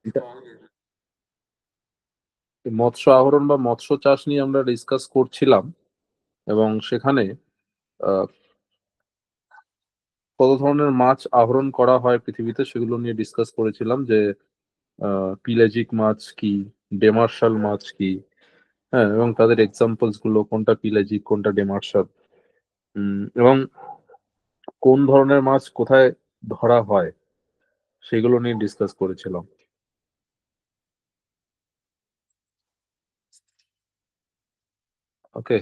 এটা মৎস্য আহরণ বা মৎস্য চাষ নিয়ে আমরা ডিসকাস করছিলাম, এবং সেখানে আহ, কত ধরনের মাছ আহরণ করা হয় পৃথিবীতে সেগুলো নিয়ে ডিসকাস করেছিলাম, যে পিলেজিক মাছ কি, ডেমার্শাল মাছ কি, হ্যাঁ, এবং তাদের এক্সাম্পলস গুলো কোনটা পিলেজিক কোনটা ডেমার্শাল, এবং কোন ধরনের মাছ কোথায় ধরা হয় সেগুলো নিয়ে ডিসকাস করেছিলাম। ওকে,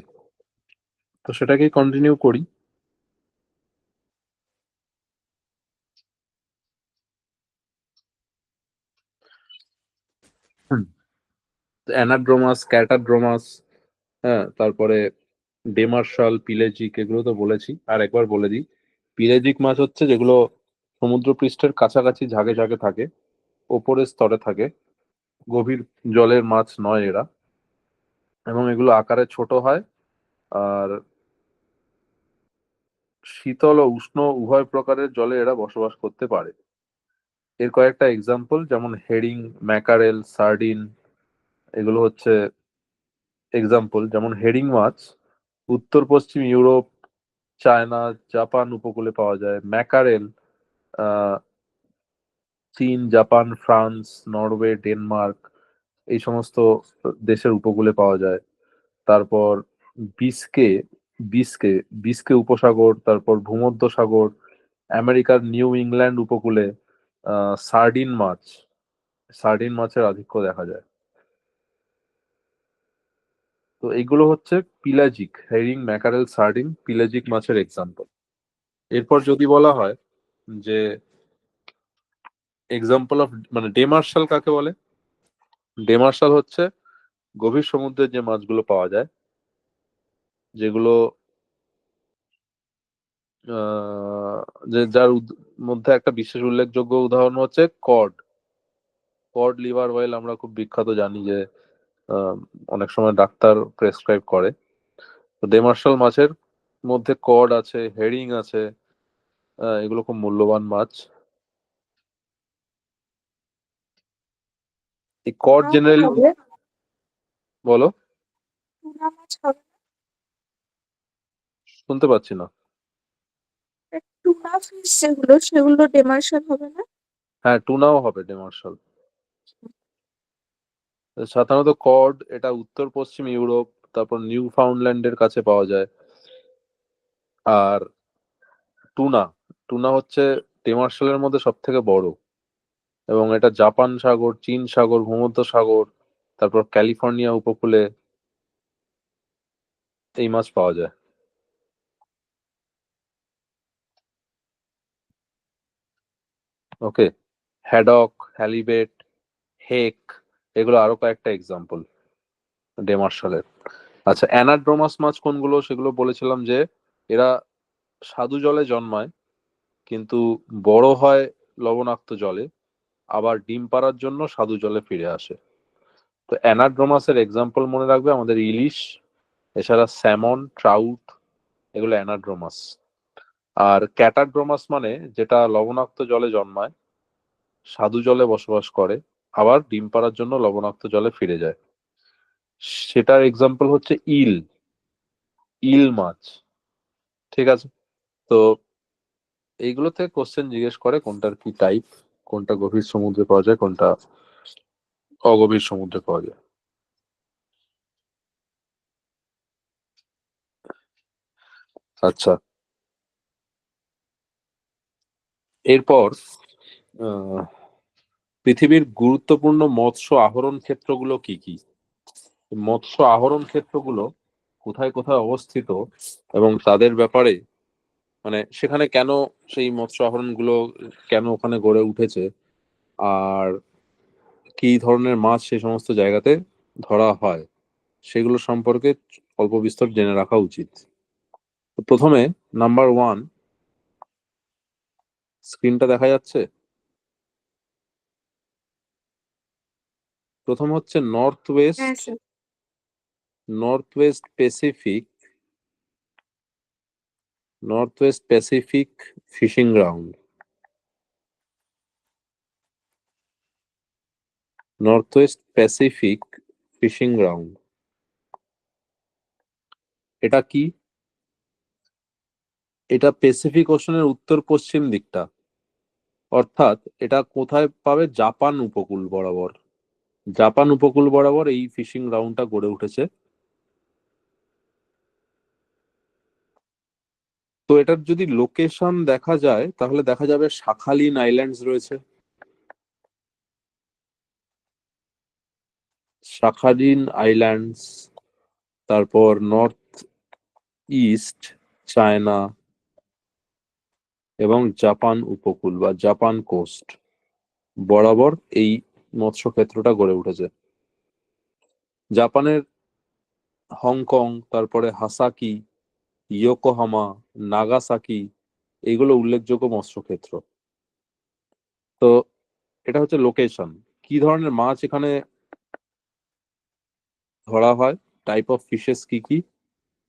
তো সেটাকেই কন্টিনিউ করি। অ্যানাড্রোমাস, ক্যাটাড্রোমাস, হ্যাঁ, তারপরে ডেমার্শাল, পিলেজিক, এগুলো তো বলেছি। আর একবার বলে দিই, পিলেজিক মাছ হচ্ছে যেগুলো সমুদ্রপৃষ্ঠের কাছাকাছি ঝাঁকে ঝাঁকে থাকে, ওপরের স্তরে থাকে, গভীর জলের মাছ নয় এরা, এবং এগুলো আকারে ছোট হয়, আর শীতল ও উষ্ণ উভয় প্রকারের জলে এরা বসবাস করতে পারে। এর কয়েকটা এক্সাম্পল যেমন হেরিং, ম্যাকারেল, সার্ডিন, এগুলো হচ্ছে এক্সাম্পল। যেমন হেরিং মাছ উত্তর পশ্চিম ইউরোপ, চায়না, জাপান উপকূলে পাওয়া যায়। ম্যাকারেল আহ চীন, জাপান, ফ্রান্স, নরওয়ে, ডেনমার্ক, এই সমস্ত দেশের উপকূলে পাওয়া যায়। তারপর বিস্কে বিস্কে বিস্কে উপসাগর, তারপর ভূমধ্য সাগর, আমেরিকার নিউ ইংল্যান্ড উপকূলে সার্ডিন মাছের আধিক্য দেখা যায়। তো এইগুলো হচ্ছে পিলাজিক, হেরিং, ম্যাকারেল, সার্ডিন পিলাজিক মাছের এক্সাম্পল। এরপর যদি বলা হয় যে এক্সাম্পল অফ, মানে ডেমার্শাল কাকে বলে, ডেমার্শাল হচ্ছে গভীর সমুদ্রের যে মাছগুলো পাওয়া যায়, যেগুলো আহ, যে যার মধ্যে একটা বিশেষ উল্লেখযোগ্য উদাহরণ হচ্ছে কড। কড লিভার অয়েল আমরা খুব বিখ্যাত, জানি যে আহ, অনেক সময় ডাক্তার প্রেসক্রাইব করে। তো ডেমার্শাল মাছের মধ্যে কড আছে, হেরিং আছে, এগুলো খুব মূল্যবান মাছ। এই কড টুনা জেনারেলি, হবে, বলো, টুনা মাছ হবে শুনতে পাচ্ছি না। না? টুনা ফিশ যেগুলো সেগুলো ডেমার্শাল হবে না? হ্যাঁ, টুনাও হবে ডেমার্শাল। সাধারণত কড এটা উত্তর পশ্চিম ইউরোপ, তারপর নিউ ফাউন্ডল্যান্ডের কাছে পাওয়া যায়। আর টুনা টুনা হচ্ছে ডেমার্শালের মধ্যে সব থেকে বড়, এবং এটা জাপান সাগর, চীন সাগর, ভূমধ্য সাগর, তারপর ক্যালিফোর্নিয়া উপকূলে এই মাছ পাওয়া যায়। ওকে, হ্যাডক, হ্যালিবেট, হেক, এগুলো আরো কয়েকটা এক্সাম্পল ডেমার্শালের। আচ্ছা, অ্যানাড্রোমাস মাছ কোনগুলো সেগুলো বলেছিলাম যে এরা স্বাদু জলে জন্মায়, কিন্তু বড় হয় লবণাক্ত জলে, আবার ডিম পাড়ার জন্য স্বাদু জলে ফিরে আসে। তো অ্যানাড্রোমাসের এক্সাম্পল মনে রাখবে আমাদের ইলিশ, এছাড়া স্যামন, ট্রাউট, এগুলো অ্যানাড্রোমাস। আর ক্যাটাড্রোমাস মানে যেটা লবণাক্ত জলে জন্মায়, স্বাদু জলে বসবাস করে, আবার ডিম পাড়ার জন্য লবণাক্ত জলে ফিরে যায়। সেটার এক্সাম্পল হচ্ছে ইল, ইল মাছ। ঠিক আছে, তো এইগুলোতে কোশ্চেন জিজ্ঞেস করে কোনটার কি টাইপ, কোনটা গভীর সমুদ্রে পাওয়া যায়, কোনটা অগভীর সমুদ্রে পাওয়া যায়। আচ্ছা, এরপর আহ, পৃথিবীর গুরুত্বপূর্ণ মৎস্য আহরণ ক্ষেত্রগুলো কি কি, মৎস্য আহরণ ক্ষেত্রগুলো কোথায় কোথায় অবস্থিত, এবং তাদের ব্যাপারে, মানে সেখানে কেন সেই মৎস্য আহরণ গুলো কেন ওখানে গড়ে উঠেছে, আর কি ধরনের মাছ সেই সমস্ত জায়গাতে ধরা হয়, সেগুলো সম্পর্কে অল্প বিস্তর জেনে রাখা উচিত। তো প্রথমে নাম্বার ওয়ান, স্ক্রিনটা দেখা যাচ্ছে? প্রথম হচ্ছে হ্যাঁ sir. North west Pacific, north west Pacific fishing ground. North west Pacific fishing ground, এটা কি? এটা প্যাসিফিক ওশনের উত্তর পশ্চিম দিকটা, অর্থাৎ এটা কোথায় পাবে? জাপান উপকূল বরাবর। জাপান উপকূল বরাবর এই ফিশিং গ্রাউন্ডটা গড়ে উঠেছে। তো এটার যদি লোকেশন দেখা যায় তাহলে দেখা যাবে শাখালিন আইল্যান্ডস রয়েছে, শাখালিন আইল্যান্ডস, তারপর নর্থ ইস্ট চায়না এবং জাপান উপকূল বা জাপান কোস্ট বরাবর এই মৎস্যক্ষেত্রটা গড়ে উঠেছে। জাপানের হংকং, তারপরে হাসাকি, ইয়োকোহামা, নাগাসাকি, এইগুলো উল্লেখযোগ্য মৎস্যক্ষেত্র। তো এটা হচ্ছে লোকেশন। কি ধরনের মাছ এখানে ধরা হয়, টাইপ অফ ফিশেস কি কি?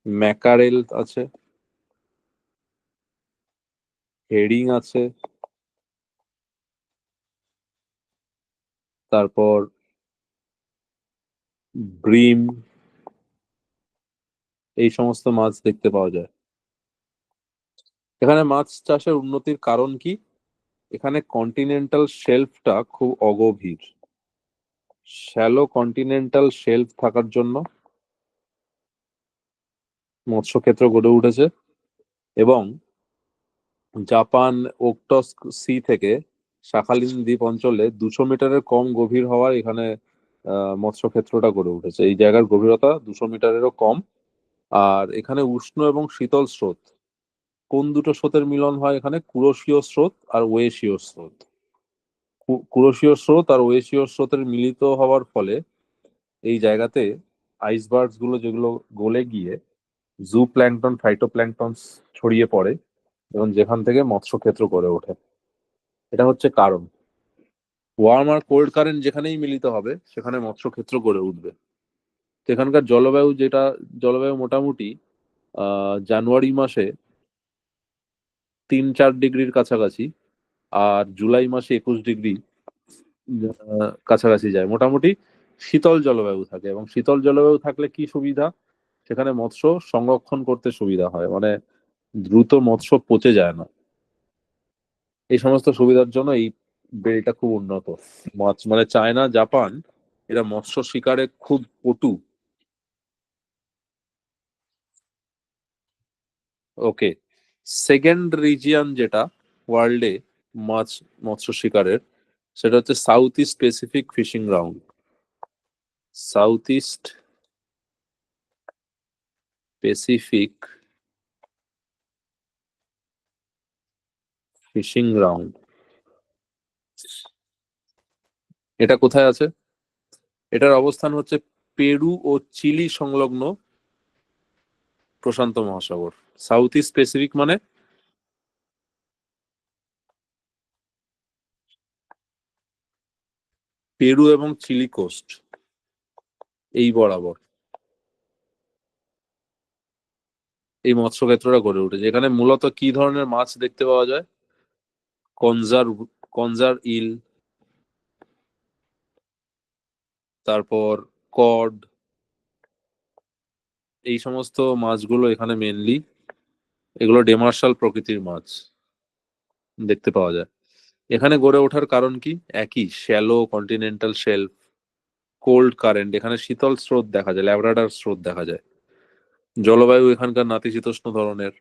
ম্যাকারেল আছে, হেরিং আছে, তারপর ব্রিম, এই সমস্ত মাছ দেখতে পাওয়া যায়। এখানে মাছ চাষের উন্নতির কারণ কি? এখানে কন্টিনেন্টাল শেলফটা খুব অগভীর, শ্যালো কন্টিনেন্টাল শেলফ থাকার জন্য মৎস্যক্ষেত্র গড়ে উঠেছে। এবং জাপান ওকটস্ক সি থেকে শাখালিন দ্বীপ অঞ্চলে 200 মিটারের কম গভীর হওয়ায় এখানে মৎস্যক্ষেত্রটা গড়ে উঠেছে। এই জায়গার গভীরতা 200 মিটারেরও কম। আর এখানে উষ্ণ এবং শীতল স্রোত, কোন দুটো স্রোতের মিলন হয় এখানে? কুরোশীয় স্রোত আর ওয়েশীয় স্রোত। কুরোশীয় স্রোত আর ওয়েশীয় স্রোতের মিলিত হওয়ার ফলে এই জায়গাতে আইসবার্গস গুলো যেগুলো গলে গিয়ে জু প্ল্যাঙ্কটন ফাইটোপ্ল্যাঙ্কটন ছড়িয়ে পড়ে এবং যেখান থেকে মৎস্যক্ষেত্র গড়ে ওঠে। এটা হচ্ছে কারণ। ওয়ার্ম আর কোল্ড কারেন্ট যেখানেই মিলিত হবে সেখানে মৎস্যক্ষেত্র গড়ে উঠবে। তো এখানকার জলবায়ু যেটা, জলবায়ু মোটামুটি জানুয়ারি মাসে 3-4 ডিগ্রির কাছাকাছি, আর জুলাই মাসে 21 ডিগ্রি কাছাকাছি যায়। মোটামুটি শীতল জলবায়ু থাকে, এবং শীতল জলবায়ু থাকলে কি সুবিধা? সেখানে মৎস্য সংরক্ষণ করতে সুবিধা হয়, মানে দ্রুত মৎস্য পচে যায় না। এই সমস্ত সুবিধার জন্য এই বেলটা খুব উন্নত। মাছ মানে চায়না জাপান এরা মৎস্য শিকারে খুব পটু। ওকে, সেকেন্ড রিজিয়ন যেটা ওয়ার্ল্ডে মাছ মৎস্য শিকারের, সেটা হচ্ছে south east Pacific fishing ground. South east Pacific fishing ground, এটা কোথায় আছে? এটার অবস্থান হচ্ছে পেরু ও চিলি সংলগ্ন প্রশান্ত মহাসাগর। সাউথ ইস্ট প্যাসিফিক মানে পেরু এবং চিলি কোস্ট এই বরাবর এই মৎস্যক্ষেত্রটা গড়ে উঠেছে। এখানে মূলত কি ধরনের মাছ দেখতে পাওয়া যায়? কনজার কনজার ইল, তারপর কড, এই সমস্ত মাছগুলো এখানে মেনলি, এগুলো ডেমার্শাল প্রকৃতির মাছ দেখতে পাওয়া যায়। এখানে গড়ে ওঠার কারণ কি? একই, shallow continental shelf, cold current, এখানে শীতল স্রোত দেখা যায়, ল্যাব্রাডার স্রোত দেখা যায়। জলবায়ু এখানকার নাতিশীতোষ্ণ ধরনের,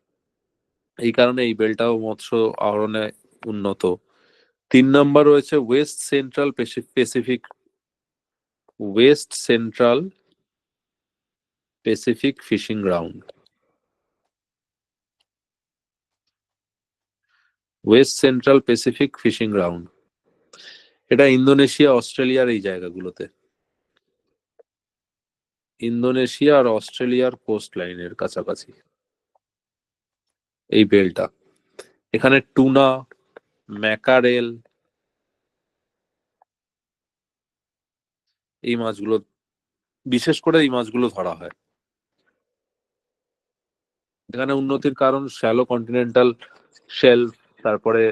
এই কারণে এই বেলটাও মৎস্য আহরণে উন্নত। 3 নম্বর রয়েছে west central Pacific, west central Pacific fishing ground. West central Pacific fishing ground, এটা ইন্দোনেশিয়া অস্ট্রেলিয়ার এই জায়গাগুলোতে, ইন্দোনেশিয়া আর অস্ট্রেলিয়ার কোস্ট লাইনের কাছাকাছি এই বেলটা। এখানে টুনা, ম্যাকারেল, এই মাছগুলো, বিশেষ করে এই মাছগুলো ধরা হয়। এখানে উন্নতির কারণ শ্যালো কন্টিনেন্টাল শেলফ, তারপরে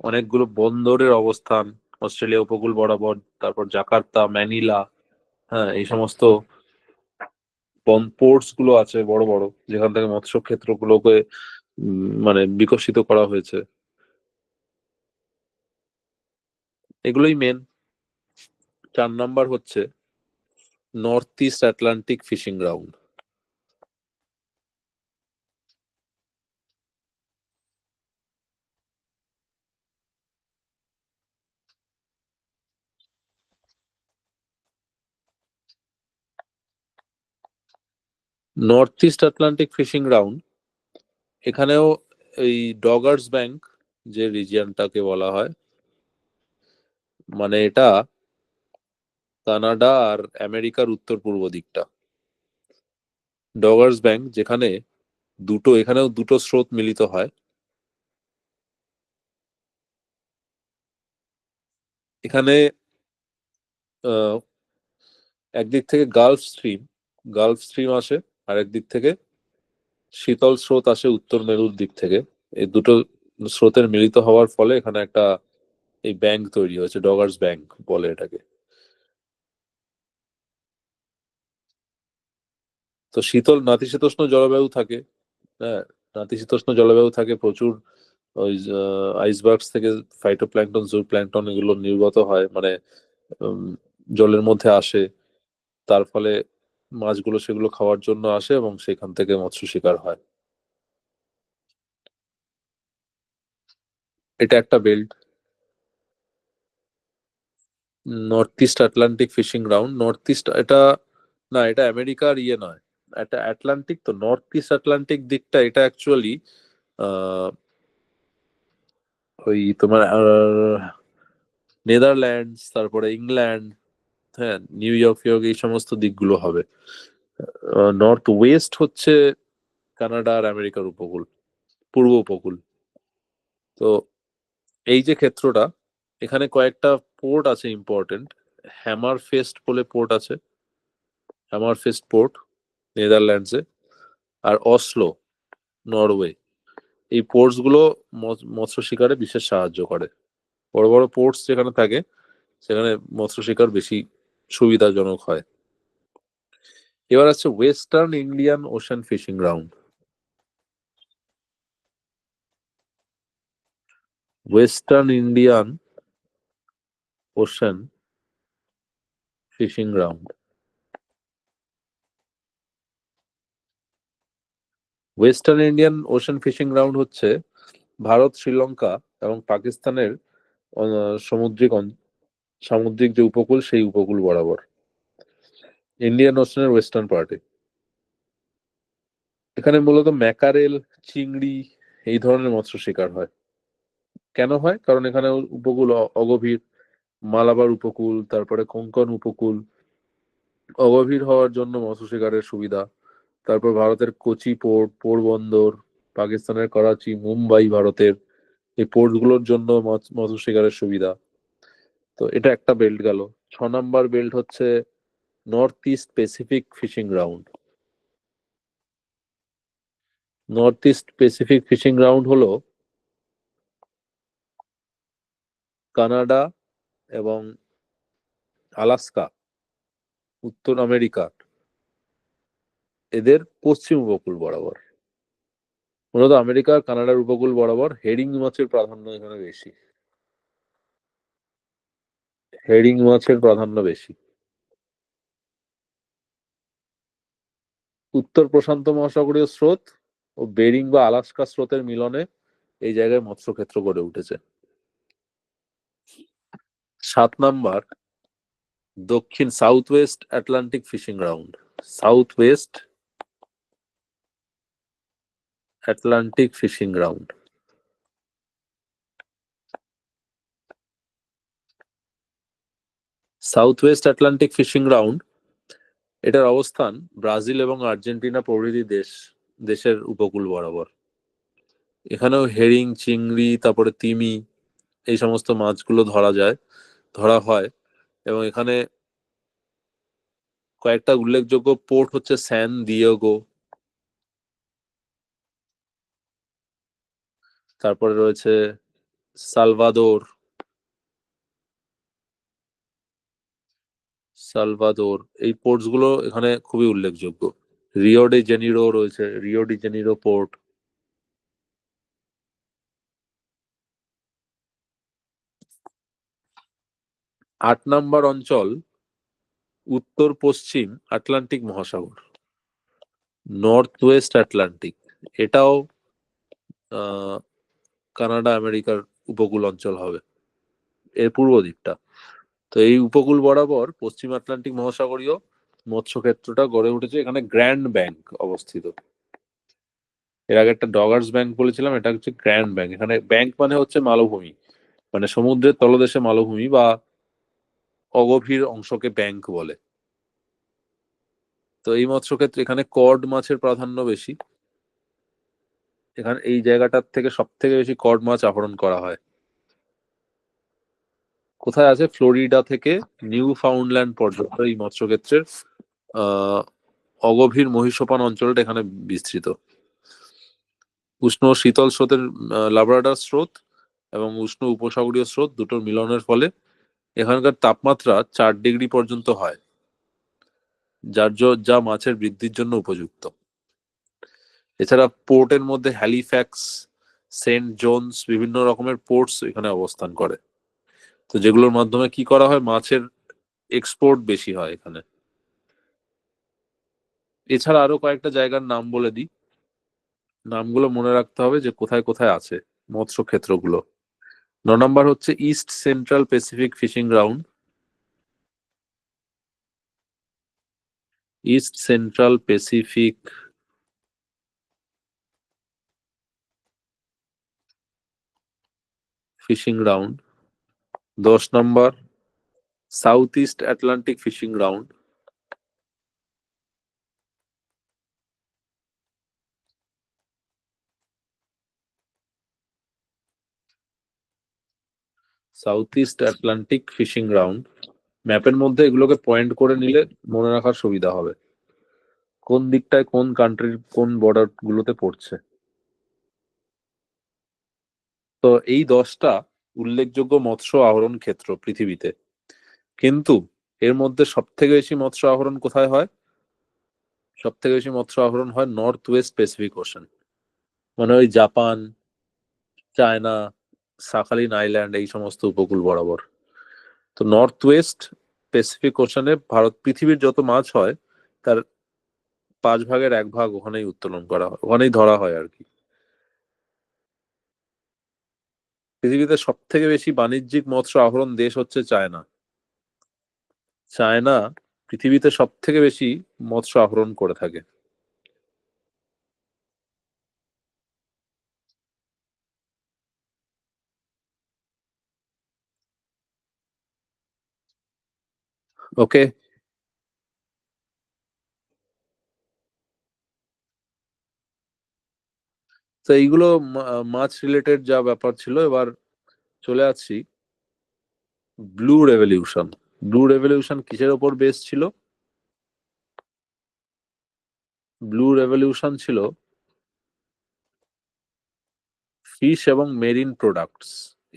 অনেকগুলো বন্দরের অবস্থান, অস্ট্রেলিয়া উপকূল বরাবর, তারপর জাকার্তা, ম্যানিলা, হ্যাঁ, এই সমস্ত পোর্টস গুলো আছে বড় বড়, যেখান থেকে মৎস্য ক্ষেত্রগুলোকে মানে বিকশিত করা হয়েছে। এগুলোই মেন। 4 নাম্বার হচ্ছে north east Atlantic fishing ground. North east Atlantic fishing ground, এখানেও এই ডগার্স ব্যাংক যে রিজিয়নটাকে বলা হয়, মানে এটা কানাডা আর আমেরিকার উত্তর পূর্ব দিকটা। ডগার্স ব্যাংক যেখানে এখানেও দুটো স্রোত মিলিত হয়। এখানে আহ, একদিক থেকে গালফ স্ট্রিম আসে, আর একদিক থেকে শীতল স্রোত আসে উত্তর মেরুর দিক থেকে। এই দুটো স্রোতের মিলিত হওয়ার ফলে এখানে একটা এই ব্যাংক তৈরি হয়েছে, ডগার্স ব্যাংক বলে এটাকে। তো নাতিশীতোষ্ণ জলবায়ু থাকে। হ্যাঁ, নাতিশীতোষ্ণ জলবায়ু থাকে, প্রচুর ওই আইসবার্গস থেকে ফাইটোপ্ল্যাঙ্কটন, জুপ্ল্যাঙ্কটন এগুলো নির্গত হয়, মানে উম, জলের মধ্যে আসে। তার ফলে মাছগুলো সেগুলো খাওয়ার জন্য আসে এবং সেখান থেকে মৎস্য শিকার হয়। এটা একটা belt, north east Atlantic fishing ground. North east এটা, না এটা আমেরিকার নয়, এটা আটলান্টিক। তো নর্থ ইস্ট আটলান্টিক দিকটা এটা অ্যাকচুয়ালি ওই তোমার নেদারল্যান্ডস, তারপরে ইংল্যান্ড, হ্যাঁ, নিউ ইয়র্ক ফিয়র্ক, এই সমস্ত দিকগুলো হবে। নর্থ ওয়েস্ট হচ্ছে কানাডা আর আমেরিকার উপকূল, পূর্ব উপকূল। তো এই যে ক্ষেত্রটা, এখানে কয়েকটা পোর্ট আছে ইম্পর্টেন্ট। হ্যামার ফেস্ট বলে পোর্ট আছে, হ্যামার ফেস্ট পোর্ট নেদারল্যান্ডসে, আর অসলো নরওয়ে। এই পোর্টস গুলো মৎস্য শিকারে বিশেষ সাহায্য করে। বড় বড় পোর্টস যেখানে থাকে সেখানে মৎস্য শিকার বেশি সুবিধাজনক হয়। এবার আছে western Indian Ocean fishing ground. Western Indian Ocean fishing ground. Western Indian Ocean fishing ground হচ্ছে ভারত, শ্রীলঙ্কা এবং পাকিস্তানের সামুদ্রিক সামুদ্রিক যে উপকূল, সেই উপকূল বরাবর, ইন্ডিয়ান ওশানের ওয়েস্টার্ন পার্টে। এখানে মূলত ম্যাকারেল, চিংড়ি এই ধরনের মৎস্য শিকার হয়। কেন হয়? কারণ এখানে উপকূল অগভীর। মালাবার উপকূল, তারপরে কোঙ্কন উপকূল অগভীর হওয়ার জন্য মৎস্য শিকারের সুবিধা। তারপর ভারতের কোচি পোর্ট, পোরবন্দর, পাকিস্তানের করাচি, মুম্বাই ভারতের, এই পোর্ট গুলোর জন্য মৎস্য শিকারের সুবিধা। তো এটা একটা বেল্ট গেল। 6 নাম্বার বেল্ট হচ্ছে north east Pacific fishing ground. North east Pacific fishing ground হলো কানাডা এবং আলাস্কা, উত্তর আমেরিকা, এদের পশ্চিম উপকূল বরাবর। মূলত আমেরিকা আর কানাডার উপকূল বরাবর হেরিং মাছের প্রাধান্য এখানে বেশি। হেরিং মাছের প্রাধান্য বেশি। উত্তর প্রশান্ত মহাসাগরীয় স্রোত ও বেরিং বা আলাস্কা স্রোতের মিলনে এই জায়গায় মৎস্যক্ষেত্র গড়ে উঠেছে। 7 নাম্বার দক্ষিণ south west Atlantic fishing ground. South west Atlantic fishing ground. South west Atlantic fishing ground, এটার অবস্থান ব্রাজিল এবং আর্জেন্টিনা প্রভৃতি দেশের উপকূল বরাবর। এখানেও হেরিং, চিংড়ি, তারপরে তিমি, এই সমস্ত মাছগুলো ধরা হয়। এবং এখানে কয়েকটা উল্লেখযোগ্য পোর্ট হচ্ছে স্যান দিয়েগো, তারপরে রয়েছে সালভাদোর, সালভাদোর, এই পোর্টস গুলো এখানে খুবই উল্লেখযোগ্য। রিও ডি জেনিরো রয়েছে, রিও ডি জেনিরো পোর্ট। আট নম্বর অঞ্চল উত্তর পশ্চিম আটলান্টিক মহাসাগর, নর্থ ওয়েস্ট আটলান্টিক। এটাও আহ কানাডা আমেরিকার উপকূল অঞ্চল হবে, এর পূর্ব দিকটা। তো এই উপকূল বরাবর পশ্চিম আটলান্টিক মহাসাগরীয় মৎস্যক্ষেত্রটা গড়ে উঠেছে। এখানে গ্র্যান্ড ব্যাংক অবস্থিত। এর আগে একটা ডগার্স ব্যাংক বলেছিলাম, এটা হচ্ছে গ্র্যান্ড ব্যাংক। এখানে ব্যাংক মানে হচ্ছে মালভূমি, মানে সমুদ্রের তলদেশে মালভূমি বা অগভীর অংশকে ব্যাংক বলে। তো এই মৎস্যক্ষেত্রে এখানে কড মাছের প্রাধান্য বেশি। এখানে এই জায়গাটার থেকে সব থেকে বেশি কড মাছ আহরণ করা হয়। কোথায় আছে? ফ্লোরিডা থেকে নিউ ফাউন্ডল্যান্ড পর্যন্ত এই মৎস্যক্ষেত্রের আহ অগভীর মহীসোপান অঞ্চলটা এখানে বিস্তৃত। উষ্ণ ও শীতল স্রোতের লাব্রাডার স্রোত এবং উষ্ণ উপসাগরীয় স্রোত দুটোর মিলনের ফলে এখানকার তাপমাত্রা 4 ডিগ্রি পর্যন্ত হয়, যা মাছের বৃদ্ধির জন্য উপযুক্ত। এছাড়া পোর্টের মধ্যে হ্যালিফ্যাক্স, সেন্ট জোনস, বিভিন্ন রকমের পোর্টস এখানে অবস্থান করে। তো যেগুলোর মাধ্যমে কি করা হয়, মাছের এক্সপোর্ট বেশি হয় এখানে। এছাড়া আরো কয়েকটা জায়গার নাম বলে দিই, নামগুলো মনে রাখতে হবে যে কোথায় কোথায় আছে মৎস্য ক্ষেত্রগুলো। 9 নম্বর হচ্ছে east central Pacific fishing ground, east central Pacific fishing ground. 10 নম্বর south east Atlantic fishing ground. South east Atlantic fishing ground. ম্যাপের মধ্যে এগুলোকে পয়েন্ট করে নিলে মনে রাখার সুবিধা হবে কোন দিকটায় কোন কান্ট্রির কোন বর্ডার গুলোতে পড়ছে। তো এই 10টা উল্লেখযোগ্য মৎস্য আহরণ ক্ষেত্র পৃথিবীতে, কিন্তু এর মধ্যে সব থেকে বেশি মৎস্য আহরণ কোথায় হয়? সব থেকে বেশি মৎস্য আহরণ হয় নর্থ ওয়েস্ট প্যাসিফিক ওশান, মানে ওই জাপান, চায়না, শাখালিন আইল্যান্ড, এই সমস্ত উপকূল বরাবর। তো নর্থ ওয়েস্ট প্যাসিফিক ওশানে পৃথিবীর যত মাছ হয় তার 1/5 ওখানেই উত্তোলন করা হয়, ওখানেই ধরা হয় আর কি। পৃথিবীতে সব থেকে বেশি বাণিজ্যিক মৎস্য আহরণ দেশ হচ্ছে চায়না। চায়না পৃথিবীতে সব থেকে বেশি মৎস্য আহরণ করে থাকে। ওকে, তো এইগুলো মাছ রিলেটেড যা ব্যাপার ছিল। এবার চলে আসছি ব্লু রেভলিউশন। ব্লু রেভলিউশন কিসের ওপর বেস ছিল? ব্লু রেভলিউশন ছিল ফিশ এবং মেরিন প্রোডাক্টস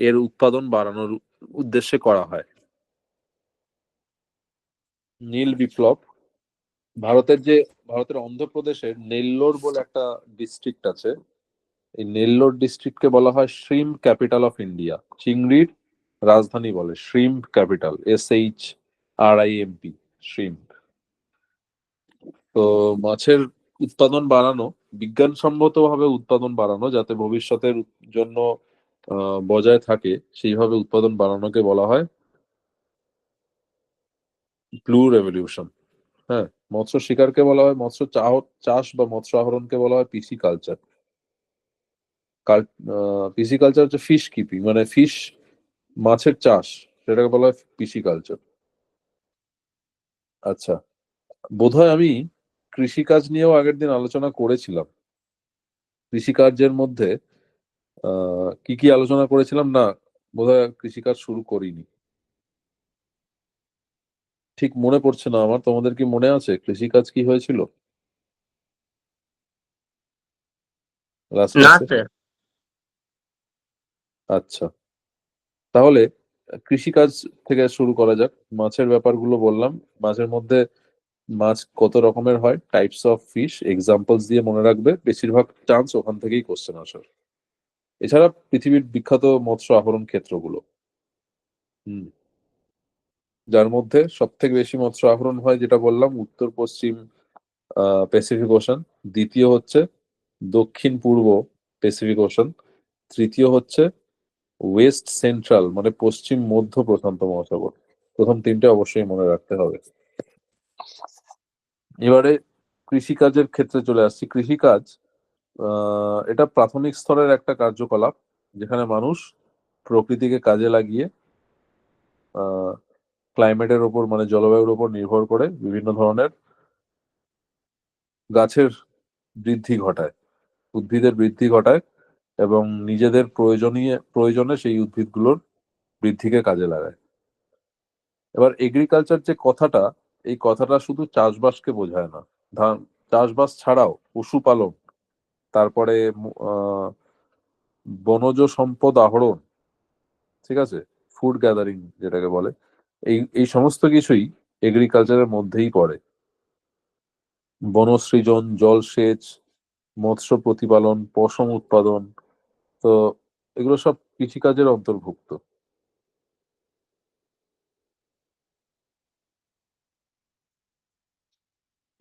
এর উৎপাদন বাড়ানোর উদ্দেশ্যে করা হয়। নীল বিপ্লব। ভারতের অন্ধ্রপ্রদেশের নেল্লোর বলে একটা ডিস্ট্রিক্ট আছে। এই নেল্লোর ডিস্ট্রিক্টকে বলা হয় শ্রিম্প ক্যাপিটাল অফ ইন্ডিয়া, চিংড়ির রাজধানী বলে, শ্রিম্প ক্যাপিটাল, SHRIMP, শ্রিম্প। তো মাছের উৎপাদন বাড়ানো, বিজ্ঞানসম্মত ভাবে উৎপাদন বাড়ানো, যাতে ভবিষ্যতের জন্য বজায় থাকে, সেইভাবে উৎপাদন বাড়ানোকে বলা হয় ব্লু রেভলিউশন। হ্যাঁ, মৎস্য শিকারকে বলা হয় মৎস্য চাষ বা মৎস্য আহরণকে বলা হয় পিসি কালচার। পিসি কালচার হচ্ছে ফিশ কিপিং, মানে ফিশ, মাছের চাষ, সেটাকে বলা হয় পিসি কালচার। আচ্ছা, বোধহয় আমি কৃষিকাজ নিয়েও আগের দিন আলোচনা করেছিলাম। কৃষিকার্যের মধ্যে কি কি আলোচনা করেছিলাম না, বোধহয় কৃষিকাজ শুরু করিনি, ঠিক মনে পড়ছে না আমার। তোমাদের কি মনে আছে কৃষিকাজ কি হয়েছিল লাস্ট না ক্লাসে? স্যার। আচ্ছা, তাহলে কৃষিকাজ থেকে শুরু করা যাক। মাছের ব্যাপারগুলো বললাম। মাছের মধ্যে মাছ কত রকমের হয়, টাইপস অফ ফিশ, এক্সাম্পলস দিয়ে মনে রাখবে, বেশিরভাগ চান্স ওখান থেকেই কোশ্চেন আসার। এছাড়া পৃথিবীর বিখ্যাত মৎস্য আহরণ ক্ষেত্রগুলো, হুম, যার মধ্যে সব থেকে বেশি মৎস্য আহরণ হয় যেটা বললাম উত্তর পশ্চিম প্যাসিফিক ওশান, দ্বিতীয় হচ্ছে দক্ষিণ পূর্ব প্যাসিফিক ওশান, তৃতীয় হচ্ছে ওয়েস্ট সেন্ট্রাল মানে পশ্চিম মধ্য প্রশান্ত মহাসাগর। প্রথম তিনটে অবশ্যই মনে রাখতে হবে। এবারে কৃষিকাজের ক্ষেত্রে চলে আসছি। কৃষিকাজ এটা প্রাথমিক স্তরের একটা কার্যকলাপ যেখানে মানুষ প্রকৃতিকে কাজে লাগিয়ে ক্লাইমেটের ওপর মানে জলবায়ুর ওপর নির্ভর করে বিভিন্ন ধরনের গাছের বৃদ্ধি ঘটায়, উদ্ভিদের বৃদ্ধি ঘটায় এবং নিজেদের প্রয়োজনে সেই উদ্ভিদগুলোর বৃদ্ধিকে কাজে লাগায়। এবার এগ্রিকালচার যে কথাটা, এই কথাটা শুধু চাষবাসকে বোঝায় না। ধান চাষবাস ছাড়াও পশুপালন, তারপরে আহ, বনজ সম্পদ আহরণ, ঠিক আছে, ফুড গ্যাদারিং যেটাকে বলে, এই এই সমস্ত কিছুই এগ্রিকালচারের মধ্যেই পড়ে। বনসৃজন, জলসেচ, মৎস্য প্রতিপালন, পশম উৎপাদন, তো এগুলো সব কৃষিকাজের অন্তর্ভুক্ত।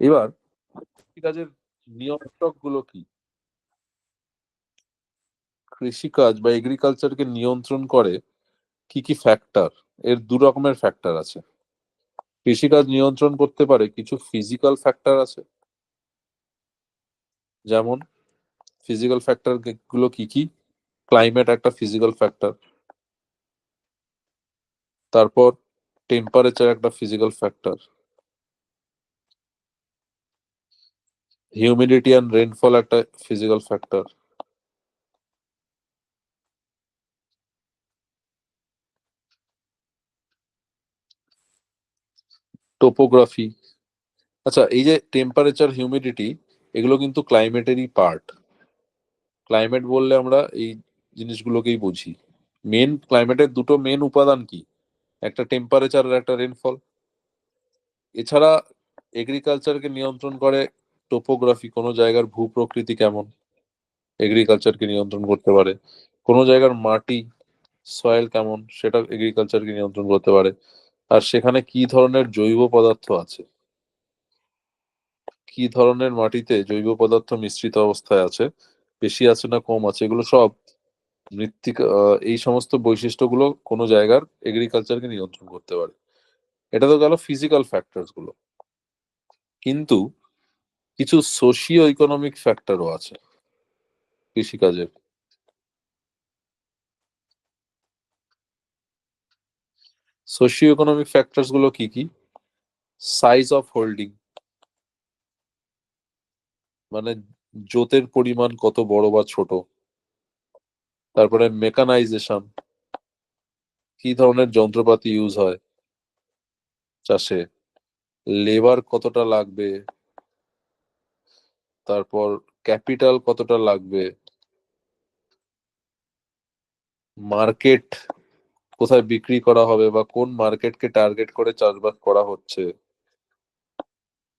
এবার কৃষিকাজের নিয়ন্ত্রক গুলো কি? কৃষিকাজ বা এগ্রিকালচারকে নিয়ন্ত্রণ করে কি কি ফ্যাক্টর? এর দু রকমের ফ্যাক্টর আছে। কৃষিকাজ নিয়ন্ত্রণ করতে পারে কিছু ফিজিক্যাল ফ্যাক্টর আছে, যেমন ফিজিক্যাল ফ্যাক্টর গুলো কি কি? ক্লাইমেট একটা ফিজিক্যাল ফ্যাক্টর, তারপর টেম্পারেচার একটা physical factor, humidity and rainfall একটা ফিজিক্যাল ফ্যাক্টর, টোপোগ্রাফি। আচ্ছা, এই যে টেম্পারেচার, হিউমিডিটি, এগুলো কিন্তু ক্লাইমেটেরই পার্ট। ক্লাইমেট বললে আমরা এই জিনিসগুলোকেই বুঝি। ক্লাইমেটের দুটো মেন উপাদান কি? একটা টেম্পারেচার আর একটা রেনফল। এছাড়া এগ্রিকালচারকে নিয়ন্ত্রণ করে টোপোগ্রাফি, কোনো জায়গার ভূপ্রকৃতি কেমন, এগ্রিকালচারকে নিয়ন্ত্রণ করতে পারে। কোনো জায়গার মাটি, সয়েল কেমন, সেটা এগ্রিকালচারকে নিয়ন্ত্রণ করতে পারে। আর সেখানে কি ধরনের জৈব পদার্থ আছে, কি ধরনের মাটিতে জৈব পদার্থ মিশ্রিত অবস্থায় আছে, বেশি আছে না কম আছে, এগুলো সব মৃত্তিকা, এই সমস্ত বৈশিষ্ট্যগুলো কোনো জায়গার এগ্রিকালচারকে নিয়ন্ত্রণ করতে পারে। এটা তো গেল ফিজিক্যাল ফ্যাক্টরস গুলো, কিন্তু কিছু সোশিও ইকোনমিক ফ্যাক্টরও আছে কৃষিকাজের। সোশিও ইকোনমিক ফ্যাক্টরস গুলো কি কি? সাইজ অফ হোল্ডিং, মানে জোতের পরিমাণ কত বড় বা ছোট। তারপরে মেকানাইজেশন, কি ধরনের যন্ত্রপাতি ইউজ হয় চাষে, লেবার কতটা লাগবে, তারপর ক্যাপিটাল কতটা লাগবে, মার্কেট কোথায় বিক্রি করা হবে বা কোন মার্কেটকে টার্গেট করে চাষবাস করা হচ্ছে,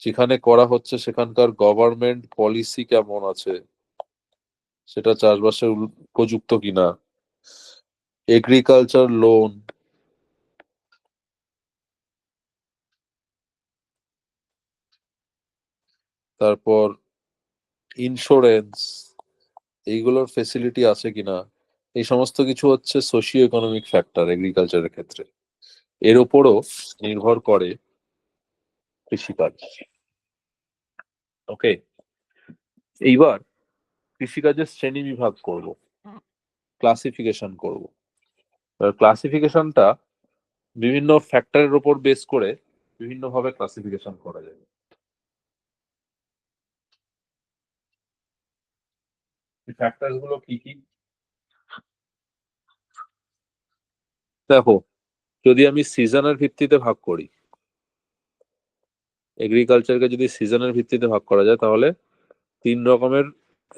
যেখানে করা হচ্ছে সেখানকার গভর্নমেন্ট পলিসি কেমন আছে, সেটা চাষবাসের উপযুক্ত কিনা, এগ্রিকালচার লোন, তারপর ইন্স্যুরেন্স, এইগুলোর ফেসিলিটি আছে কিনা, এই সমস্ত কিছু হচ্ছে সোশিও ইকোনমিক ফ্যাক্টর এগ্রিকালচারের ক্ষেত্রে। এর উপরও নির্ভর করে কৃষিকাজ। ওকে, এইবার কৃষিকাজের শ্রেণী বিভাগ করব, ক্লাসিফিকেশন করব। ক্লাসিফিকেশনটা বিভিন্ন ফ্যাক্টরের উপর বেস করে বিভিন্ন ভাবে ক্লাসিফিকেশন করা যায়। এই ফ্যাক্টর গুলো কি কি? দেখো, যদি আমি সিজনের ভিত্তিতে ভাগ করি, এগ্রিকালচারকে যদি সিজনের ভিত্তিতে ভাগ করা যায়, তাহলে তিন রকমের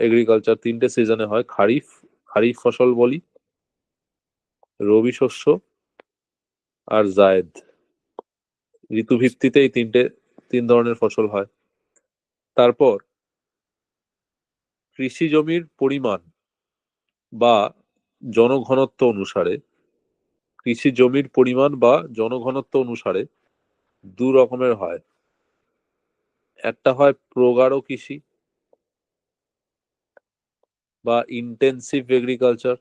এগ্রিকালচার তিনটে সিজনে হয়। খারিফ, খারিফ ফসল বলি, রবি শস্য আর জায়েদ। ঋতুভিত্তিতে এই তিন ধরনের ফসল হয়। তারপর কৃষি জমির পরিমাণ বা জনঘনত্ব অনুসারে কৃষি জমির পরিমাণ বা জনঘনত্ব অনুসারে দু রকমের হয়। একটা হয় প্রগাঢ় কৃষি বা ইন্টেন্সিভ এগ্রিকালচার,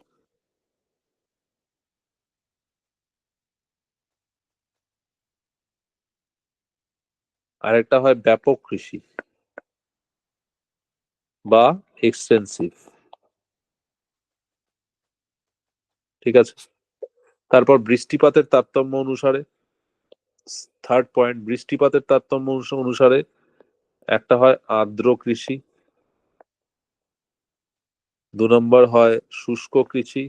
আর একটা হয় ব্যাপক কৃষি বা এক্সটেন্সিভ। ঠিক আছে। তারপর বৃষ্টিপাতের তারতম্য অনুসারে, থার্ড পয়েন্ট, বৃষ্টিপাতের তারতম্য অনুসারে একটা হয় আর্দ্র কৃষি, 2 নম্বর হয় শুষ্ক কৃষি,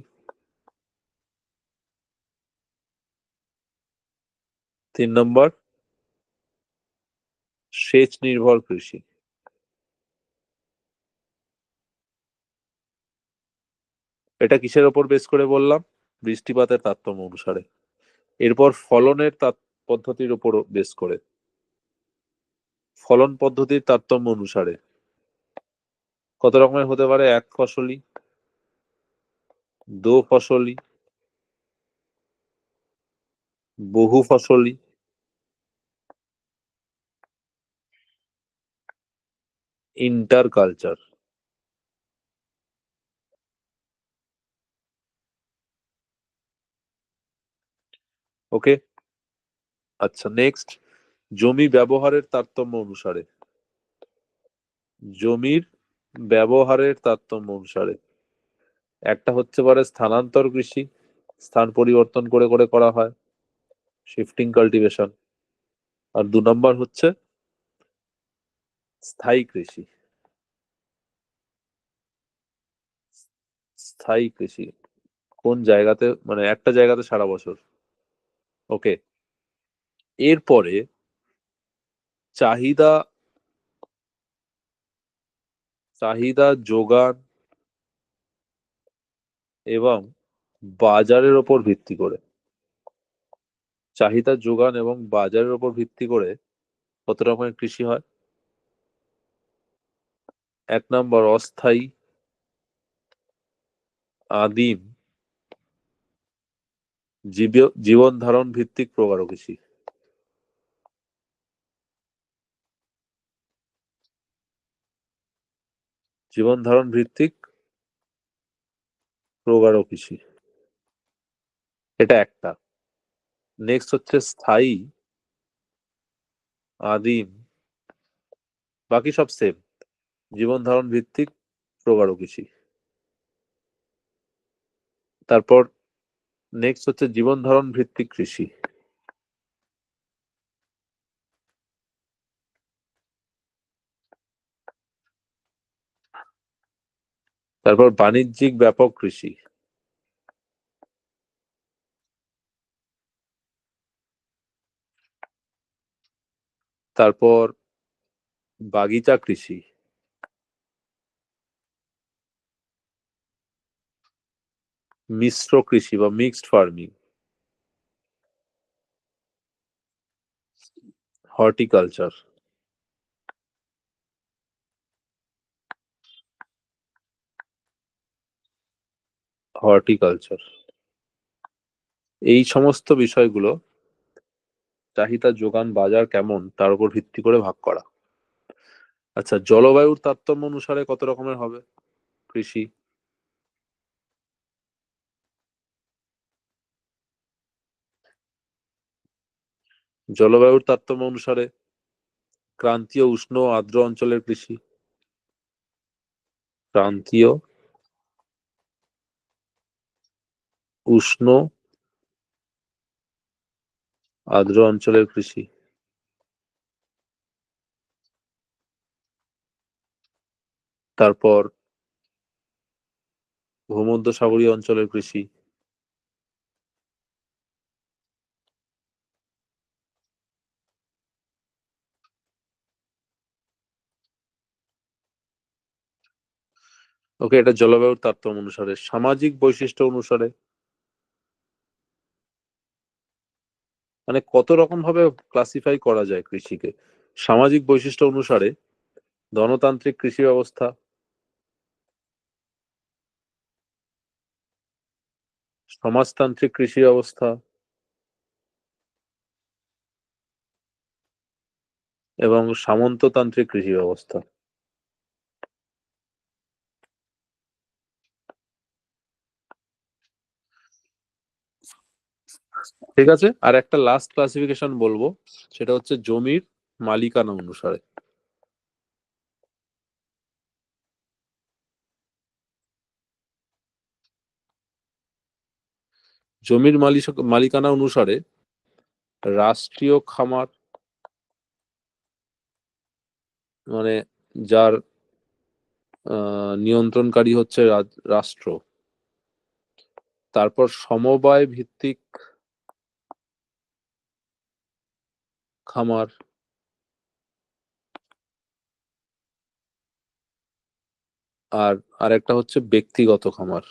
3 নম্বর সেচ নির্ভর কৃষি। এটা কিসের ওপর বেস করে বললাম? বৃষ্টিপাতের তারতম্য অনুসারে। এরপর ফলনের পদ্ধতির উপর বেস করে, ফলন পদ্ধতির তারতম্য অনুসারে কত রকমের হতে পারে? এক ফসলি, দো ফসলি, বহু ফসলি, ইন্টার কালচার। ওকে। আচ্ছা, নেক্সট, জমি ব্যবহারের তারতম্য অনুসারে, জমির ব্যবহারের তারতম্য অনুসারে একটা হচ্ছে পারে স্থানান্তর কৃষি, স্থান পরিবর্তন করে করে করা হয়, শিফটিং কাল্টিভেশন। আর 2 নম্বর হচ্ছে স্থায়ী কৃষি। স্থায়ী কৃষি কোন জায়গাতে, মানে একটা জায়গাতে সারা বছর। ওকে। এরপরে চাহিদা, যোগান এবং বাজারের ওপর ভিত্তি করে, চাহিদা যোগান এবং বাজারের ওপর ভিত্তি করে কত রকমের কৃষি হয়? 1 নম্বর অস্থায়ী, আদিম, জীবন ধারণ ভিত্তিক প্রকারক কৃষি। জীবন ধারণ ভিত্তিক প্রকারক কৃষি, এটা একটা। নেক্সট হচ্ছে স্থায়ী, আদিম, বাকি সব সেম, জীবন ধারণ ভিত্তিক প্রকারক কৃষি। তারপর নেক্সট হচ্ছে জীবন ধারণ ভিত্তিক কৃষি। তারপর বাণিজ্যিক ব্যাপক কৃষি। তারপর বাগিচা কৃষি। মিশ্র কৃষি বা মিক্সড ফার্মিং। হর্টিকালচার। হর্টিকালচার। এই সমস্ত বিষয়গুলো চাহিদা যোগান বাজার কেমন তার উপর ভিত্তি করে ভাগ করা। আচ্ছা, জলবায়ুর তারতম্য অনুসারে কত রকমের হবে কৃষি? জলবায়ুর তারতম্য অনুসারে ক্রান্তীয়, উষ্ণ, আর্দ্র অঞ্চলের কৃষি। ক্রান্তীয়, উষ্ণ, আর্দ্র অঞ্চলের কৃষি। তারপর ভূমধ্যসাগরীয় অঞ্চলের কৃষি। ওকে, এটা জলবায়ুর তারতম্য অনুসারে। সামাজিক বৈশিষ্ট্য অনুসারে, মানে কত রকম ভাবে ক্লাসিফাই করা যায় কৃষিকে? সামাজিক বৈশিষ্ট্য অনুসারে ধনতান্ত্রিক কৃষি ব্যবস্থা, সমাজতান্ত্রিক কৃষি ব্যবস্থা এবং সামন্ততান্ত্রিক কৃষি ব্যবস্থা। ঠিক আছে, আর একটা লাস্ট ক্লাসিফিকেশন বলবো, সেটা হচ্ছে জমির মালিকানা অনুসারে। জমির মালিকানা অনুসারে রাষ্ট্রীয় খামার, মানে যার নিয়ন্ত্রণকারী হচ্ছে রাষ্ট্র। তারপর সমবায় ভিত্তিক খামার, আর আরেকটা হচ্ছে ব্যক্তিগত খামার।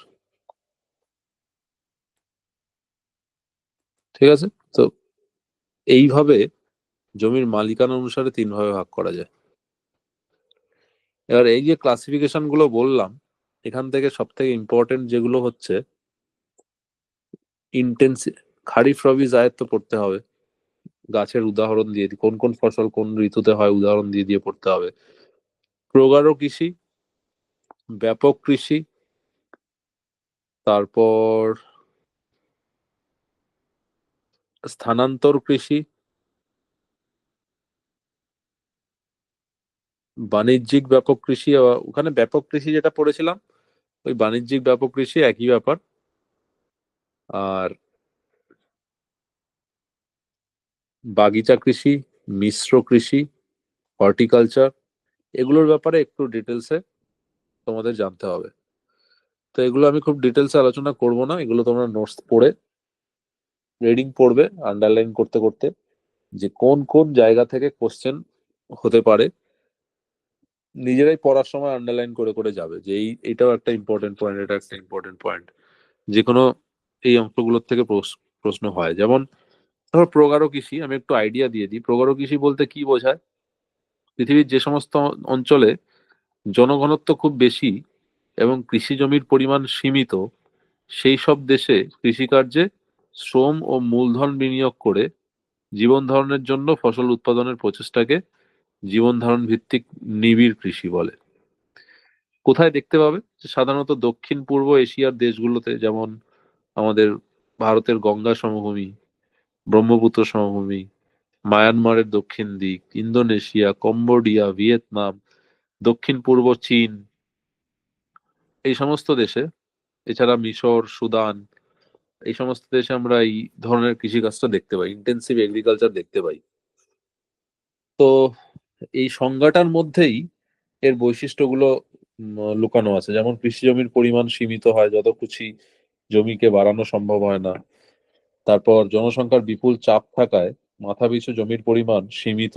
ঠিক আছে, তো এইভাবে জমির মালিকানা অনুসারে তিন ভাবে ভাগ করা যায়। এবার এই যে ক্লাসিফিকেশন গুলো বললাম, এখান থেকে সব থেকে ইম্পর্টেন্ট যেগুলো হচ্ছে ইন্টেন্সিভ, খারিফ রবি জায়েদ তো পড়তে হবে, গাছের উদাহরণ দিয়ে কোন কোন ফসল কোন ঋতুতে হয় উদাহরণ দিয়ে দিয়ে পড়তে হবে। প্রগাঢ় কৃষি, ব্যাপক কৃষি, তারপর স্থানান্তর কৃষি, বাণিজ্যিক ব্যাপক কৃষি। ওখানে ব্যাপক কৃষি যেটা পড়েছিলাম, ওই বাণিজ্যিক ব্যাপক কৃষি একই ব্যাপার। আর বাগিচা কৃষি, মিশ্র কৃষি, হর্টিকালচার, এগুলোর ব্যাপারে একটু ডিটেলসে তোমাদের জানতে হবে। তো এগুলো আমি খুব ডিটেলসে আলোচনা করব না, এগুলো তোমরা নোটস পড়ে রিডিং পড়বে আন্ডারলাইন করতে করতে, যে কোন কোন জায়গা থেকে কোশ্চেন হতে পারে নিজেরাই পড়ার সময় আন্ডারলাইন করে করে যাবে, যে এইটাও একটা ইম্পর্টেন্ট পয়েন্ট, এটা একটা ইম্পর্টেন্ট পয়েন্ট। যে কোনো এই অঙ্কগুলোর থেকে প্রশ্ন হয়। যেমন ধরো প্রগাঢ় কৃষি, আমি একটু আইডিয়া দিয়ে দিই। প্রগাঢ় কৃষি বলতে কি বোঝায়? পৃথিবীর যে সমস্ত অঞ্চলে জনঘনত্ব খুব বেশি এবং কৃষি জমির পরিমাণ সীমিত, সেই সব দেশে কৃষিকার্যে শ্রম ও মূলধন বিনিয়োগ করে জীবন ধারণের জন্য ফসল উৎপাদনের প্রচেষ্টাকে জীবন ধারণ ভিত্তিক নিবিড় কৃষি বলে। কোথায় দেখতে পাবে? সাধারণত দক্ষিণ পূর্ব এশিয়ার দেশগুলোতে, যেমন আমাদের ভারতের গঙ্গা সমভূমি, ব্রহ্মপুত্র সমভূমি, মায়ানমারের দক্ষিণ দিক, ইন্দোনেশিয়া, কম্বোডিয়া, ভিয়েতনাম, দক্ষিণ পূর্ব চীন, এই সমস্ত দেশে, এছাড়া মিশর, সুদান, এই সমস্ত দেশে আমরা এই ধরনের কৃষিকাজটা দেখতে পাই, ইন্টেন্সিভ এগ্রিকালচার দেখতে পাই। তো এই সংজ্ঞাটার মধ্যেই এর বৈশিষ্ট্যগুলো লুকানো আছে। যেমন কৃষি জমির পরিমাণ সীমিত হয়, যত খুশি জমিকে বাড়ানো সম্ভব হয় না। তারপর জনসংখ্যার বিপুল চাপ থাকায় মাথাপিছু জমির পরিমাণ সীমিত,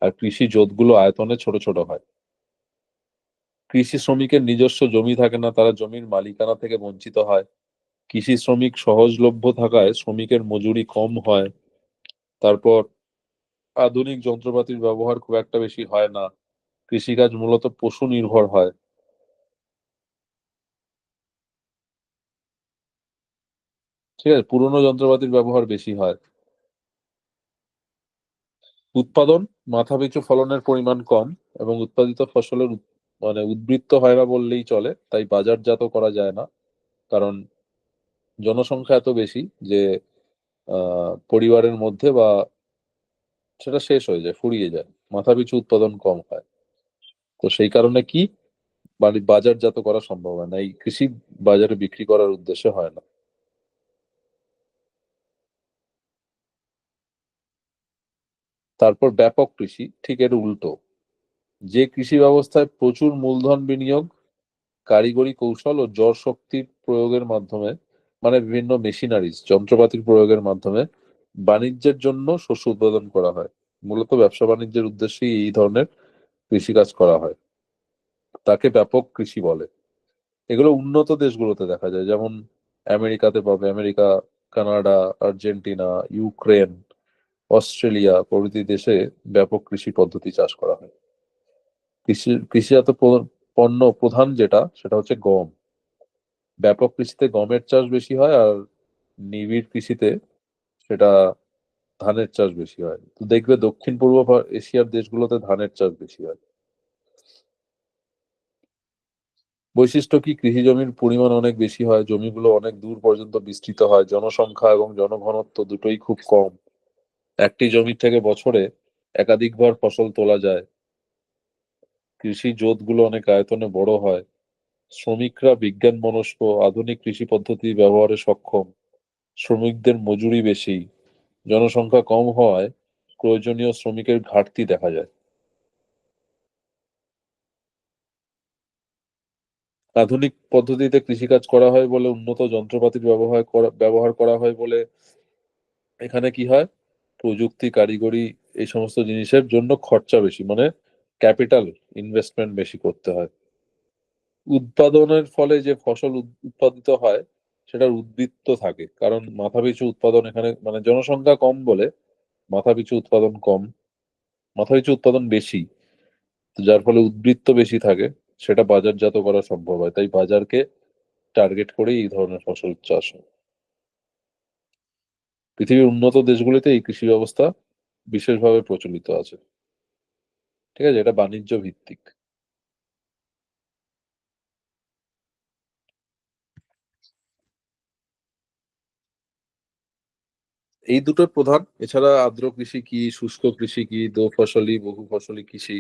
আর কৃষি জোতগুলো আয়তনে ছোট ছোট হয়। কৃষি শ্রমিকের নিজস্ব জমি থাকে না, তারা জমির মালিকানা থেকে বঞ্চিত হয়। কৃষি শ্রমিক সহজলভ্য থাকায় শ্রমিকের মজুরি কম হয়। তারপর আধুনিক যন্ত্রপাতির ব্যবহার খুব একটা বেশি হয় না। কৃষিকাজ মূলত পশু নির্ভর হয়। ঠিক আছে, পুরনো যন্ত্রপাতির ব্যবহার বেশি হয়। উৎপাদন, মাথাপিছু ফলনের পরিমাণ কম এবং উৎপাদিত ফসলের মানে উদ্বৃত্ত হয় না বললেই চলে, তাই বাজারজাত করা যায় না। কারণ জনসংখ্যা এত বেশি যে পরিবারের মধ্যে বা সেটা শেষ হয়ে যায়, ফুরিয়ে যায়, মাথাপিছু উৎপাদন কম হয়। তো সেই কারণে কি বাজারজাত করা সম্ভব হয় না, এই কৃষি বাজারে বিক্রি করার উদ্দেশ্যে হয় না। তারপর ব্যাপক কৃষি ঠিক এর উল্টো, যে কৃষি ব্যবস্থায় প্রচুর মূলধন বিনিয়োগ, কারিগরি কৌশল ও জড় শক্তির প্রয়োগের মাধ্যমে, মানে বিভিন্ন মেশিনারিজ যন্ত্রপাতির প্রয়োগের মাধ্যমে বাণিজ্যের জন্য শস্য উৎপাদন করা হয়। মূলত ব্যবসা বাণিজ্যের উদ্দেশ্যেই এই ধরনের কৃষিকাজ করা হয়, তাকে ব্যাপক কৃষি বলে। এগুলো উন্নত দেশগুলোতে দেখা যায়, যেমন আমেরিকাতে পাবে, America, Canada, Argentina, Ukraine, Australia প্রভৃতি দেশে ব্যাপক কৃষি পদ্ধতি চাষ করা হয়। কৃষিজাত পণ্য প্রধান যেটা সেটা হচ্ছে গম। ব্যাপক কৃষিতে গমের চাষ বেশি হয়, আর নিবিড় কৃষিতে সেটা ধানের চাষ বেশি হয়। তো দেখবে দক্ষিণ পূর্ব এশিয়ার দেশগুলোতে ধানের চাষ বেশি হয়। বৈশিষ্ট্য কি? কৃষি জমির পরিমাণ অনেক বেশি হয়, জমিগুলো অনেক দূর পর্যন্ত বিস্তৃত হয়, জনসংখ্যা এবং জনঘনত্ব দুটোই খুব কম। একটি জমি থেকে বছরে একাধিকবার ফসল তোলা যায়। কৃষি জোতগুলো অনেক আয়তনে বড় হয়। শ্রমিকরা বিজ্ঞান মনস্ক, আধুনিক কৃষি পদ্ধতি ব্যবহারে সক্ষম। শ্রমিকদের মজুরি বেশি। জনসংখ্যা কম হওয়ায় প্রয়োজনীয় শ্রমিকের ঘাটতি দেখা যায়। আধুনিক পদ্ধতিতে কৃষিকাজ করা হয় বলে, উন্নত যন্ত্রপাতির ব্যবহার করা হয় বলে এখানে কি হয়, প্রযুক্তি, কারিগরি, এই সমস্ত জিনিসের জন্য খরচা বেশি, মানে ক্যাপিটাল ইনভেস্টমেন্ট বেশি করতে হয়। উৎপাদনের ফলে যে ফসল উৎপাদিত হয় সেটার উদ্বৃত্ত থাকে, কারণ মাথাপিছু উৎপাদন এখানে, মানে জনসংখ্যা কম বলে মাথাপিছু উৎপাদন কম, মাথাপিছু উৎপাদন বেশি, তো যার ফলে উদ্বৃত্ত বেশি থাকে, সেটা বাজারজাত করা সম্ভব হয়। তাই বাজারকে টার্গেট করেই এই ধরনের ফসল চাষ হয়। পৃথিবীর উন্নত দেশগুলিতে এই কৃষি ব্যবস্থা বিশেষভাবে প্রচলিত আছে। ঠিক আছে, এটা বাণিজ্য ভিত্তিক। এই দুটো প্রধান। এছাড়া আর্দ্র কৃষি কি, শুষ্ক কৃষি কি, দো ফসলি, বহু ফসলি কৃষি,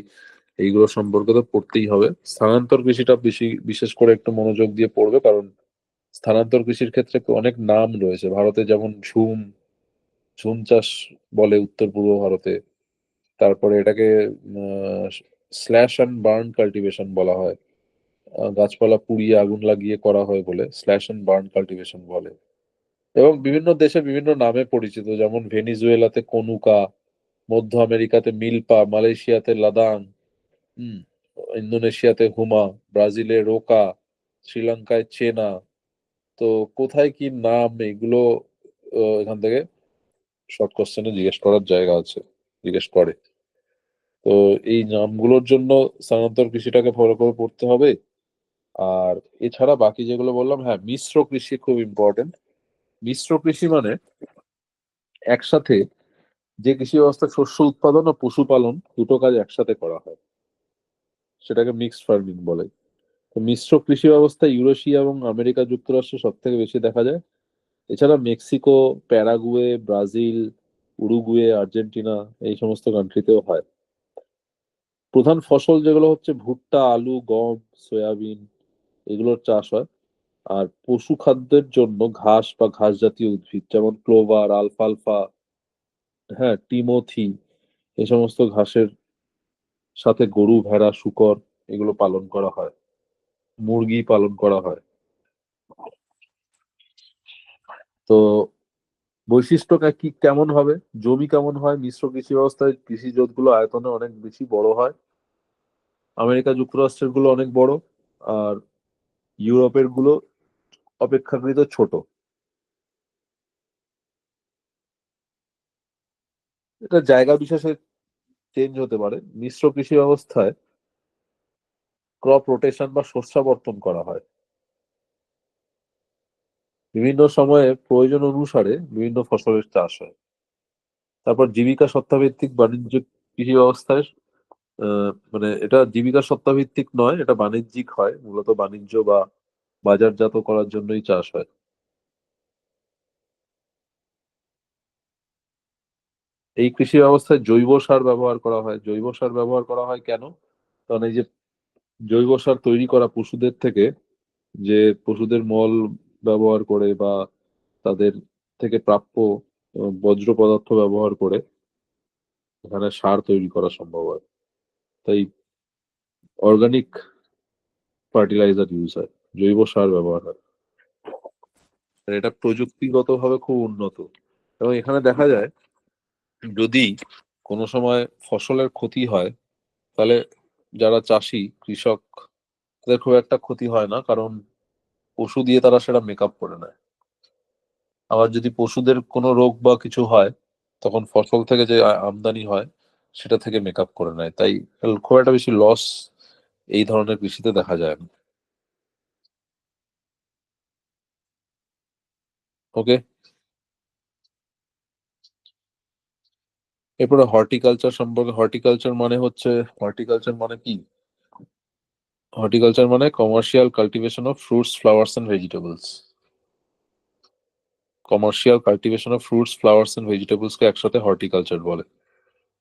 এইগুলো সম্পর্কে তো পড়তেই হবে। স্থানান্তর কৃষিটা বেশি বিশেষ করে একটু মনোযোগ দিয়ে পড়বে, কারণ স্থানান্তর কৃষির ক্ষেত্রে অনেক নাম রয়েছে। ভারতে যেমন ঝুম ঝুম চাষ বলে উত্তর পূর্ব ভারতে। তারপরে এটাকে স্ল্যাশ অ্যান্ড বার্ন কাল্টিভেশন বলা হয়। গাছপালা পুড়িয়ে আগুন লাগিয়ে করা হয় বলে স্ল্যাশ অ্যান্ড বার্ন কাল্টিভেশন বলে। এবং বিভিন্ন দেশে বিভিন্ন নামে পরিচিত, যেমন ভেনিজুয়েলাতে কনুকা, মধ্য আমেরিকাতে মিল্পা, মালয়েশিয়াতে লাদাং, হুম, ইন্দোনেশিয়াতে হুমা, ব্রাজিলে রোকা, শ্রীলঙ্কায় চেনা। তো কোথায় কি নাম, এগুলো এখান থেকে শর্ট কোশ্চেনে জিজ্ঞেস করার জায়গা আছে, জিজ্ঞেস করে। তো এই নামগুলোর জন্য স্থানান্তর কৃষিটাকে ফলো করে পড়তে হবে। আর এছাড়া বাকি যেগুলো বললাম, হ্যাঁ, মিশ্র কৃষি খুব ইম্পর্টেন্ট। মিশ্র কৃষি মানে একসাথে যে কৃষি ব্যবস্থা শস্য উৎপাদন ও পশুপালন দুটো কাজ একসাথে করা হয়, সেটাকে মিক্সড ফার্মিং বলে। তো মিশ্র কৃষি ব্যবস্থা ইউরেশিয়া এবং আমেরিকা যুক্তরাষ্ট্রে সব থেকে বেশি দেখা যায়। এছাড়া Mexico, Paraguay, Brazil, Uruguay, Argentina, এই সমস্ত কান্ট্রিতেও হয়। প্রধান ফসল যেগুলো হচ্ছে ভুট্টা, আলু, গম, সয়াবিন, এগুলোর চাষ হয়। আর পশু খাদ্যের জন্য ঘাস বা ঘাস জাতীয় উদ্ভিদ যেমন ক্লোভার, আলফালফা, হ্যাঁ, টিমোথি, এই সমস্ত ঘাসের সাথে গরু, ভেড়া, শূকর, এগুলো পালন করা হয়। মুরগি পালন করা হয়। তো বৈশিষ্ট্য কি কেমন হবে, জমি কেমন হয়? মিশ্র কৃষি ব্যবস্থায় কৃষি জোতগুলো আয়তনে অনেক বেশি বড় হয়। আমেরিকা যুক্তরাষ্ট্রের গুলো অনেক বড়, আর ইউরোপের গুলো অপেক্ষাকৃত ছোট। এটা জায়গা বিশেষে চেঞ্জ হতে পারে। মিশ্র কৃষি ব্যবস্থায় ক্রপ রোটেশন বা শস্যাবর্তন করা হয়। বিভিন্ন সময়ে প্রয়োজন অনুসারে বিভিন্ন ফসলের চাষ হয়। তারপর জীবিকা সত্তাভিত্তিক বাণিজ্যিক কৃষি ব্যবস্থায় মানে এটা জীবিকা সত্তাভিত্তিক নয়, এটা বাণিজ্যিক হয়, মূলত বাণিজ্য বা বাজারজাত করার জন্যই চাষ হয়। এই কৃষি ব্যবস্থায় জৈব সার ব্যবহার করা হয়। জৈব সার ব্যবহার করা হয় কেন? কারণ এই যে জৈব সার তৈরি করা পশুদের থেকে, যে পশুদের মল ব্যবহার করে বা তাদের থেকে প্রাপ্য বর্জ্য পদার্থ ব্যবহার করে এখানে সার তৈরি করা সম্ভব হয়। তাই অর্গানিক ফার্টিলাইজার ইউজ হয়, জৈব সার ব্যবহার হয়। আর এটা প্রযুক্তিগতভাবে খুব উন্নত। এবং এখানে দেখা যায়, যদি কোনো সময় ফসলের ক্ষতি হয়, তাহলে যারা চাষি, কৃষক, তাদের খুব একটা ক্ষতি হয় না, কারণ পশু দিয়ে তারা সেটা মেকআপ করে নেয়। আবার যদি পশুদের কোনো রোগ বা কিছু হয়, তখন ফসল থেকে যে আমদানি হয় সেটা থেকে মেকআপ করে নেয়, তাই খুব একটা বেশি লস এই ধরনের কৃষিতে দেখা যায় না। ওকে, এরপরে হর্টিকালচার সম্পর্কে। হর্টিকালচার মানে কি? হর্টিকালচার মানে commercial cultivation of fruits, flowers and vegetables. Commercial cultivation of fruits, flowers and vegetables কে একসাথে হর্টিকালচার বলে।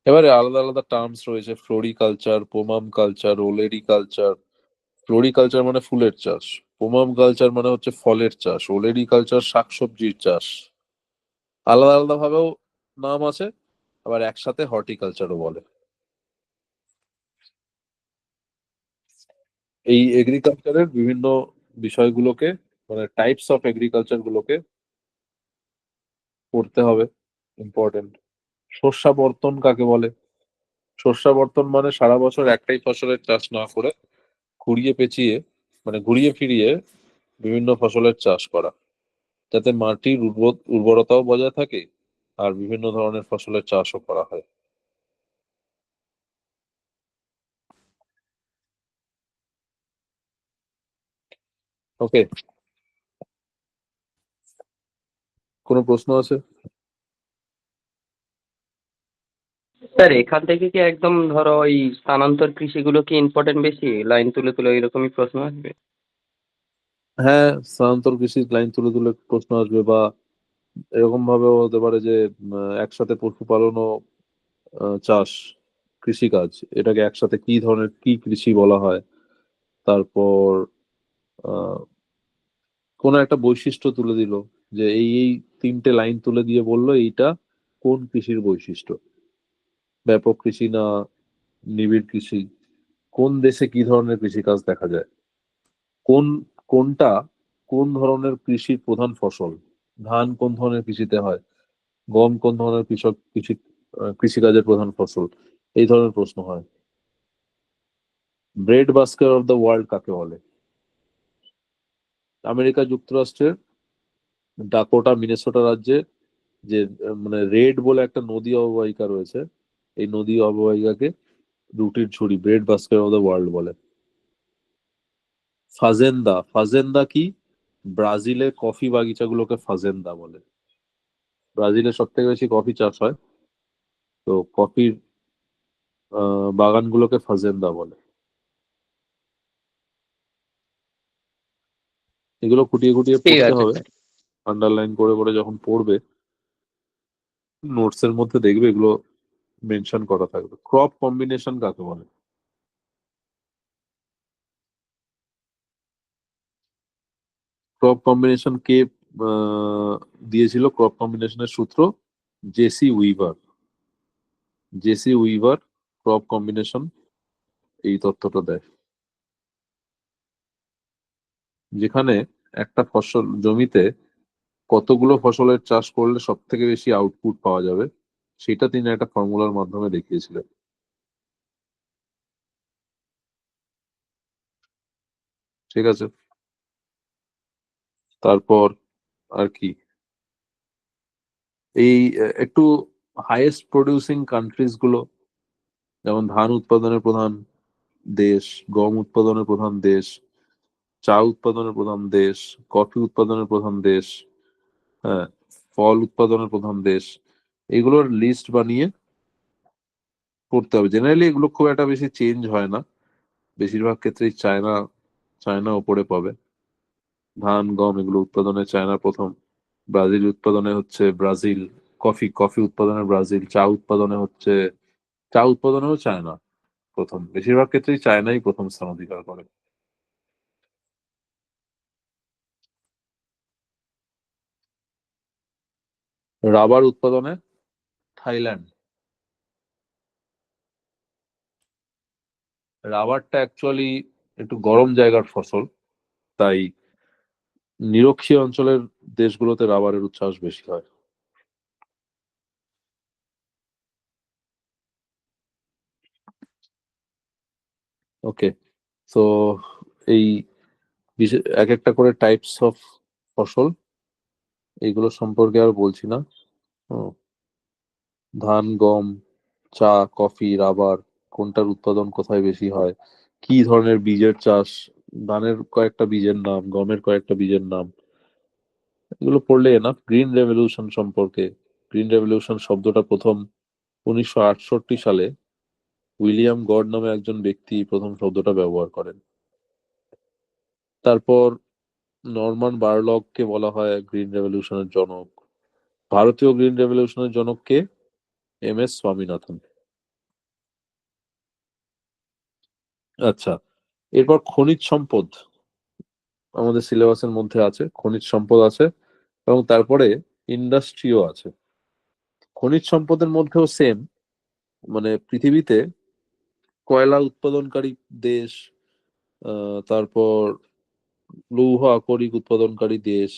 এবারে আলাদা আলাদা টার্মস রয়েছে, floriculture, pomiculture, olericulture. Floriculture মানে ফুলের চাষ, পোমাম কালচার মানে হচ্ছে ফলের চাষ, ওলেরি কালচার শাকসবজির চাষ। আলাদা আলাদা ভাবেও নাম আছে, আবার একসাথে হর্টিকালচারও বলে। এই এগ্রিকালচারের বিভিন্ন বিষয়গুলোকে, মানে টাইপস অফ এগ্রিকালচার গুলোকে পড়তে হবে, ইম্পর্টেন্ট। শস্যাবর্তন কাকে বলে? শস্যাবর্তন মানে সারা বছর একটাই ফসলের চাষ না করে ঘুরিয়ে পেঁচিয়ে, মানে ঘুরিয়ে ফিরিয়ে বিভিন্ন ফসলের চাষ করা, যাতে মাটির উর্বরতাও বজায় থাকে আর বিভিন্ন ধরনের ফসলের চাষও করা হয়। ওকে, কোনো প্রশ্ন আছে? স্যার এখান থেকে কি একদম ধরো ওই স্থানান্তর কৃষিগুলো কি ইম্পর্টেন্ট বেশি, লাইন তুলে তুলে এরকমই প্রশ্ন আসবে? হ্যাঁ, স্থানান্তর কৃষির লাইন তুলে তুলে প্রশ্ন আসবে, বা এরকম ভাবেও হতে পারে যে একসাথে পশুপালন ও চাষ, কৃষিকাজ, এটাকে একসাথে কি ধরনের কি কৃষি বলা হয়। তারপর আহ কোন একটা বৈশিষ্ট্য তুলে দিল, যে এই তিনটে লাইন তুলে দিয়ে বললো এইটা কোন কৃষির বৈশিষ্ট্য, ব্যাপক কৃষি না নিবিড় কৃষি, কোন দেশে কি ধরনের কৃষিকাজ দেখা যায়, কোন কোনটা কোন ধরনের কৃষির প্রধান ফসল, ধান কোন ধরনের কৃষিতে হয়, গম কোন ধরনের কৃষিকাজের প্রধান ফসল, এই ধরনের প্রশ্ন হয়। Bread basket of the world কাকে বলে? আমেরিকা যুক্তরাষ্ট্রের ডাকোটা মিনেসোটা রাজ্যে যে মানে রেড বলে একটা নদী অববাহিকা রয়েছে, এই নদী অববাহিকাকে রুটির ঝুড়ি, bread basket of the world বলে। ফাজেন্দা, ফাজেন্দা কি? ব্রাজিলের কফি বাগিচাগুলোকে ফাজেন্দা বলে। ব্রাজিলে সব থেকে বেশি কফি চাষ হয়, তো কফির বাগানগুলোকে ফাজেন্দা বলে। এগুলো খুঁটিয়ে খুঁটিয়ে ঠিক পড়তে আছে হবে, স্যার। আন্ডারলাইন করে করে যখন পড়বে নোটস এর মধ্যে দেখবে এগুলো মেনশন করা থাকবে। ক্রপ কম্বিনেশন কাকে বলে? ক্রপ কম্বিনেশন কে দিয়েছিল ক্রপ কম্বিনেশনের সূত্র? J C Weaver. J C Weaver crop combination এই তথ্যটা দেয়, যেখানে একটা ফসল জমিতে কতগুলো ফসলের চাষ করলে সব থেকে বেশি আউটপুট পাওয়া যাবে, সেটা তিনি একটা ফর্মুলার মাধ্যমে দেখিয়েছিলেন। ঠিক আছে, তারপর আর কি, এই একটু হাইয়েস্ট প্রডিউসিং কান্ট্রিজ গুলো, যেমন ধান উৎপাদনের প্রধান দেশ, গম উৎপাদনের প্রধান দেশ, চা উৎপাদনের প্রধান দেশ, কফি উৎপাদনের প্রধান দেশ, হ্যাঁ, ফল উৎপাদনের প্রধান দেশ, এগুলোর লিস্ট বানিয়ে পড়তে হবে। জেনারেলি এগুলো খুব একটা বেশি চেঞ্জ হয় না, বেশিরভাগ ক্ষেত্রেই চায়না চায়না ওপরে পাবে। ধান গম এগুলো উৎপাদনে চায়না প্রথম, ব্রাজিল উৎপাদনে হচ্ছে ব্রাজিল, কফি উৎপাদনে ব্রাজিল, চা উৎপাদনেও চায়না প্রথম। বেশিরভাগ ক্ষেত্রেই চায়নাই প্রথম স্থান অধিকার করে। রাবার উৎপাদনে থাইল্যান্ড। রাবারটা অ্যাকচুয়ালি একটু গরম জায়গার ফসল, তাই নিরক্ষীয় অঞ্চলের দেশগুলোতে রাবারের উচ্ছ্বাস বেশি হয়। ওকে, তো এই এক একটা করে টাইপস অফ ফসল, এইগুলো সম্পর্কে আর বলছি না। হুম, ধান, গম, চা, কফি, রাবার কোনটার উৎপাদন কোথায় বেশি হয়, কি ধরনের বীজের চাষ, ধানের কয়েকটা বীজের নাম, গমের কয়েকটা বীজের নাম, এগুলো পড়লে না। গ্রিন রেভলিউশন সম্পর্কে, গ্রিন রেভলিউশন শব্দটা প্রথম 1968 সালে উইলিয়াম গড নামে একজন ব্যক্তি প্রথম শব্দটা ব্যবহার করেন। তারপর নরমান বারলগকে বলা হয় গ্রিন রেভলিউশনের জনক। ভারতীয় গ্রিন রেভলিউশনের জনক কে? MS স্বামীনাথন। আচ্ছা, এরপর খনিজ সম্পদ আমাদের সিলেবাসের মধ্যে আছে, খনিজ সম্পদ আছে, এবং তারপরে ইন্ডাস্ট্রিও আছে। খনিজ সম্পদের মধ্যেও সেম, মানে পৃথিবীতে কয়লা উৎপাদনকারী দেশ, তারপর লৌহ আকরিক উৎপাদনকারী দেশ,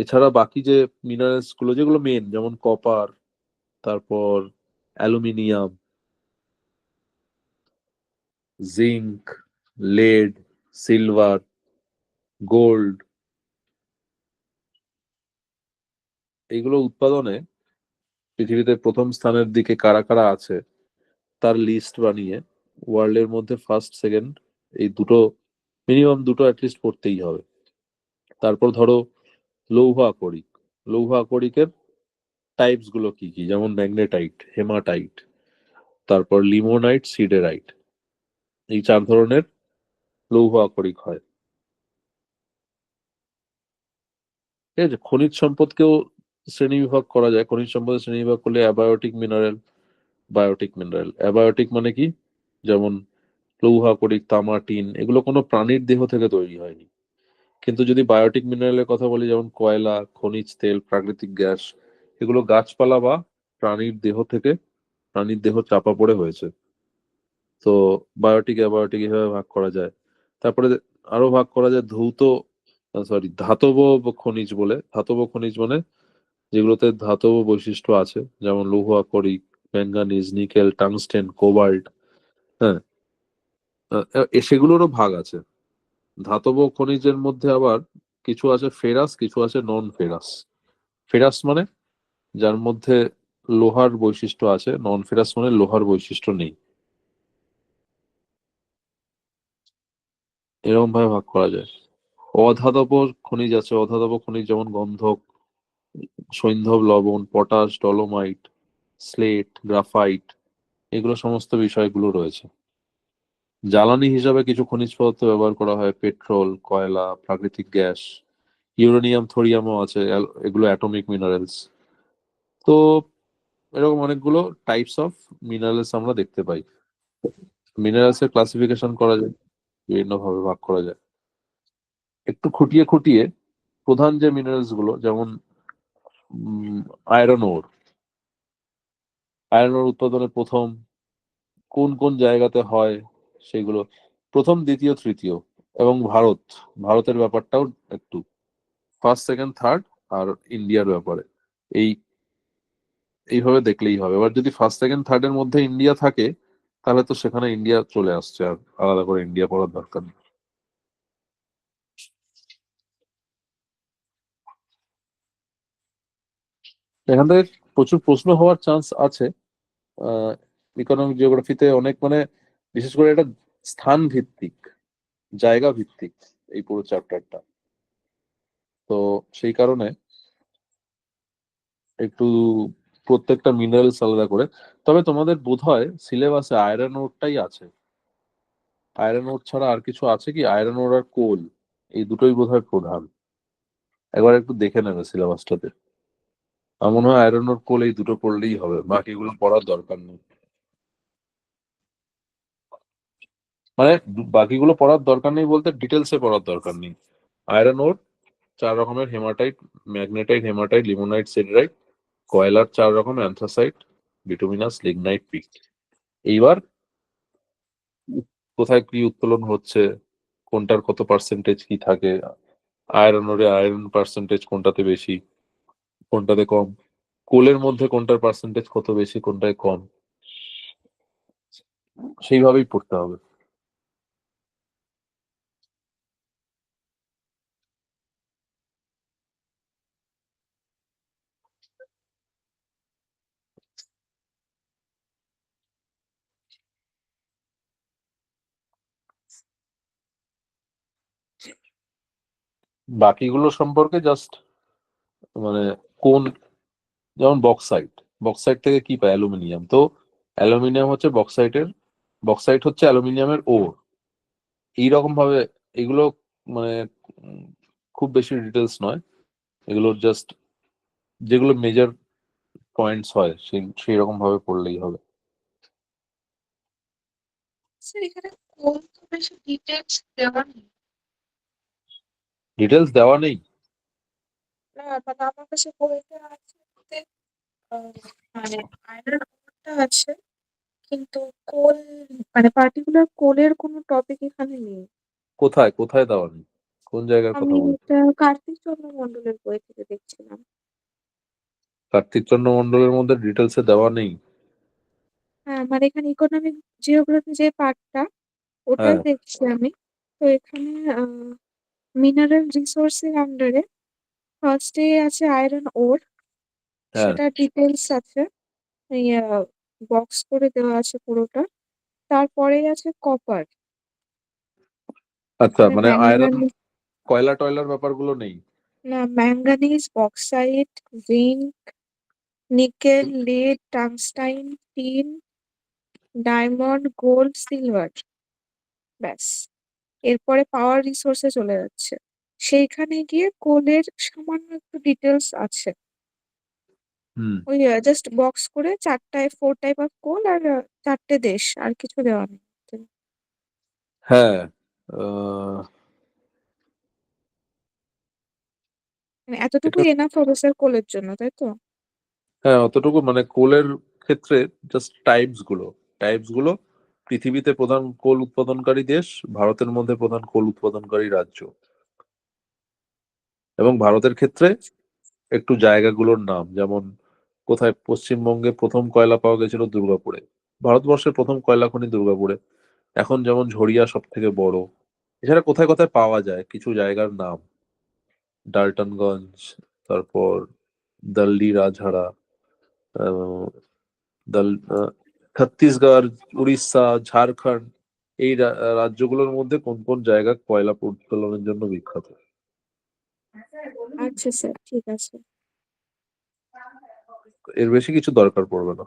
এছাড়া বাকি যে মিনারেলস গুলো যেগুলো মেন, যেমন কপার, তারপর aluminium, zinc, lead, silver, gold, এইগুলো উৎপাদনে পৃথিবীতে প্রথম স্থানের দিকে কারা কারা আছে তার লিস্ট বানিয়ে ওয়ার্ল্ডের মধ্যে ফার্স্ট সেকেন্ড এই দুটো, মিনিমাম দুটো অ্যাটলিস্ট পড়তেই হবে। তারপর ধরো লৌহ আকরিক, লৌহ আকরিকের টাইপস গুলো কি কি, যেমন ম্যাগনেটাইট, হেমাটাইট, তারপর লিমোনাইট, সিডেরাইট, এই চার ধরনের লৌহ আকরিক হয়। ঠিক আছে, খনিজ সম্পদকেও শ্রেণী বিভাগ করা যায়। খনিজ সম্পদের শ্রেণী বিভাগ করলে abiotic mineral, biotic mineral. Abiotic মানে কি, যেমন লৌহ আকরিক, তামা, টিন, এগুলো কোনো প্রাণীর দেহ থেকে তৈরি হয়নি। কিন্তু যদি বায়োটিক মিনারেলের কথা বলি, যেমন কয়লা, খনিজ তেল, প্রাকৃতিক গ্যাস, এগুলো গাছপালা বা প্রাণীর দেহ থেকে, প্রাণীর দেহ চাপা পড়ে হয়েছে। তো বায়োটিক, অ্যাবায়োটিক এভাবে ভাগ করা যায়। তারপরে আরো ভাগ করা যায় ধৌত, সরি, ধাতব খনিজ বলে। ধাতব খনিজ মানে যেগুলোতে ধাতব বৈশিষ্ট্য আছে, যেমন লৌহ আকরিক, ম্যাঙ্গানিজ, নিকেল, টাংস্টেন, কোবাল্ট। হ্যাঁ, সেগুলোরও ভাগ আছে। ধাতব খনিজের মধ্যে আবার কিছু আছে ফেরাস, কিছু আছে নন ফেরাস। ফেরাস মানে যার মধ্যে লোহার বৈশিষ্ট্য আছে, নন ফেরাস মানে লোহার বৈশিষ্ট্য নেই। এরকম ভাবে ভাগ করা যায়। অধাতব খনিজ আছে, অধাতব খনিজ যেমন গন্ধক, সৈন্ধব লবণ, পটাশ, ডলোমাইট, স্লেট, গ্রাফাইট, এগুলো সমস্ত বিষয়গুলো রয়েছে। জ্বালানি হিসাবে কিছু খনিজ পদার্থ ব্যবহার করা হয়, পেট্রোল, কয়লা, প্রাকৃতিক গ্যাস, ইউরেনিয়াম, থোরিয়ামও আছে, এগুলো অ্যাটমিক মিনারেলস। তো এরকম অনেকগুলো টাইপস অফ মিনারেলস আমরা দেখতে পাই। মিনারেলস এর ক্লাসিফিকেশন করা যায়, বিভিন্ন ভাবে ভাগ করা যায়। একটু খুঁটিয়ে খুঁটিয়ে প্রধান যে মিনারেলস গুলো, যেমন আয়রন ওর, আয়রন ওর উৎপাদনে প্রথম কোন কোন জায়গাতে হয় সেগুলো, প্রথম, দ্বিতীয়, তৃতীয়, এবং ভারতের ব্যাপারটাও একটু, ফার্স্ট, সেকেন্ড, থার্ড, আর ইন্ডিয়ার ব্যাপারে, এই এইভাবে দেখলেই হবে। এবার যদি ফার্স্ট, সেকেন্ড, থার্ড এর মধ্যে ইন্ডিয়া থাকে, তাহলে তো সেখানে ইন্ডিয়া চলে আসছে, আর আলাদা করে ইন্ডিয়া পড়ার দরকার নেই। এখান থেকে প্রচুর প্রশ্ন হওয়ার চান্স আছে। ইকোনমিক জিওগ্রাফিতে অনেক, মানে বিশেষ করে এটা স্থান ভিত্তিক, জায়গা ভিত্তিক এই পুরো চ্যাপ্টারটা। তো সেই কারণে একটু প্রত্যেকটা মিনারেলস আলাদা করে। তবে তোমাদের বোধহয় সিলেবাসে আয়রন ওরটাই আছে। আয়রন ওর ছাড়া আর কিছু আছে কি? আয়রন ওর আর কোল, এই দুটোই বোধহয় প্রধান। একবার একটু দেখে নেবে সিলেবাসটাতে। আমার মনে হয় আয়রন ওর কোল এই দুটো পড়লেই হবে, বাকিগুলো পড়ার দরকার নেই। মানে বাকিগুলো পড়ার দরকার নেই বলতে ডিটেলসে পড়ার দরকার নেই। আয়রন ওর চার রকমের, হেমাটাইট, ম্যাগনেটাইট, হেমাটাইট, লিমোনাইট, সিডারাইট। কয়লার চার রকম, অ্যান্থ্রাসাইট, বিটুমিনাস, লিগনাইট, পিট। এইবার কোথায় কি উত্তোলন হচ্ছে, কোনটার কত পার্সেন্টেজ কি থাকে, আয়রন ওরে আয়রন পার্সেন্টেজ কোনটাতে বেশি, কোনটাতে কম, কোলের মধ্যে কোনটার পার্সেন্টেজ কত বেশি, কোনটায় কম, সেইভাবেই পড়তে হবে। বাকিগুলো সম্পর্কে জাস্ট মানে কোন, যেমন বক্সাইট, বক্সাইট থেকে কি পায়? অ্যালুমিনিয়াম। তো অ্যালুমিনিয়াম হচ্ছে বক্সাইটের, বক্সাইট হচ্ছে অ্যালুমিনিয়ামের ওর। এইরকম ভাবে এগুলো মানে উম, খুব বেশি ডিটেলস নয়, এগুলো জাস্ট যেগুলো মেজর পয়েন্টস হয় সেই রকম ভাবে পড়লেই হবে। স্যার এখানে কোন তো বেশি ডিটেলস দেওয়া নেই। ডিটেলস দেওয়া নেই? না মানে আমার কাছে বইটা আছে বলতে, মানে আয়রন ওরটা আছে, কিন্তু কোল মানে পার্টিকুলার কোলের কোনো টপিক এখানে নেই। কোথায় কোথায় দেওয়া নেই? কোন জায়গার আমি কথা বলছো? এটা কার্তিক চন্দ্র মন্ডলের বই থেকে দেখছিলাম। কার্তিক চন্দ্র মন্ডলের মধ্যে ডিটেলসে দেওয়া নেই? হ্যাঁ মানে এখানে ইকোনমিক জিওগ্রাফি যে পার্টটা, ওটা হ্যাঁ, দেখছি আমি। তো এখানে মিনারেল রিসোর্সের আন্ডারে ফার্স্টে আছে আয়রন ওর, হ্যাঁ। সেটা ডিটেলস আছে, এই বক্স করে দেওয়া আছে পুরোটা। তারপরে আছে কপার, আচ্ছা, মানে আয়রন, ম্যাঙ্গানিজ, কয়লা টয়লার ব্যাপারগুলো নেই? না manganese, bauxite, zinc, nickel, lead, tungsten, tin, diamond, gold, silver, ব্যাস। এরপরে পাওয়ার রিসোর্সে চলে যাচ্ছে, সেইখানে গিয়ে কোলের সামান্য একটু ডিটেলস আছে। হুম। ওই জাস্ট বক্স করে চারটায় 4 টাইপ অফ কোল আর চারটে দেশ, আর কিছু দেওয়া নেই। হ্যাঁ। মানে এতটুকু এটা, এনাফ হবে স্যার কোলের জন্য, তাই তো? হ্যাঁ অতটুকু, মানে কোলের ক্ষেত্রে জাস্ট টাইপস গুলো পৃথিবীতে প্রধান কোল উৎপাদনকারী দেশ, ভারতের মধ্যে প্রধান কোল উৎপাদনকারী রাজ্য, এবং ভারতের ক্ষেত্রে একটু জায়গাগুলোর নাম, যেমন কোথায় পশ্চিমবঙ্গে প্রথম কয়লা পাওয়া গেছিল দুর্গাপুরে, ভারতবর্ষের প্রথম কয়লা খনি দুর্গাপুরে, এখন যেমন ঝরিয়া সব থেকে বড়। এছাড়া কোথায় কোথায় পাওয়া যায় কিছু জায়গার নাম, ডাল্টনগঞ্জ, তারপর দল্লি রাজহারা, আহ, দল ছত্তিশগড়, উড়িষ্যা, ঝাড়খণ্ড, এই রাজ্যগুলোর মধ্যে কোন কোন জায়গা কয়লা উত্তোলনের জন্য বিখ্যাত। আচ্ছা স্যার, ঠিক আছে। এর বেশি কিছু দরকার পড়বে না।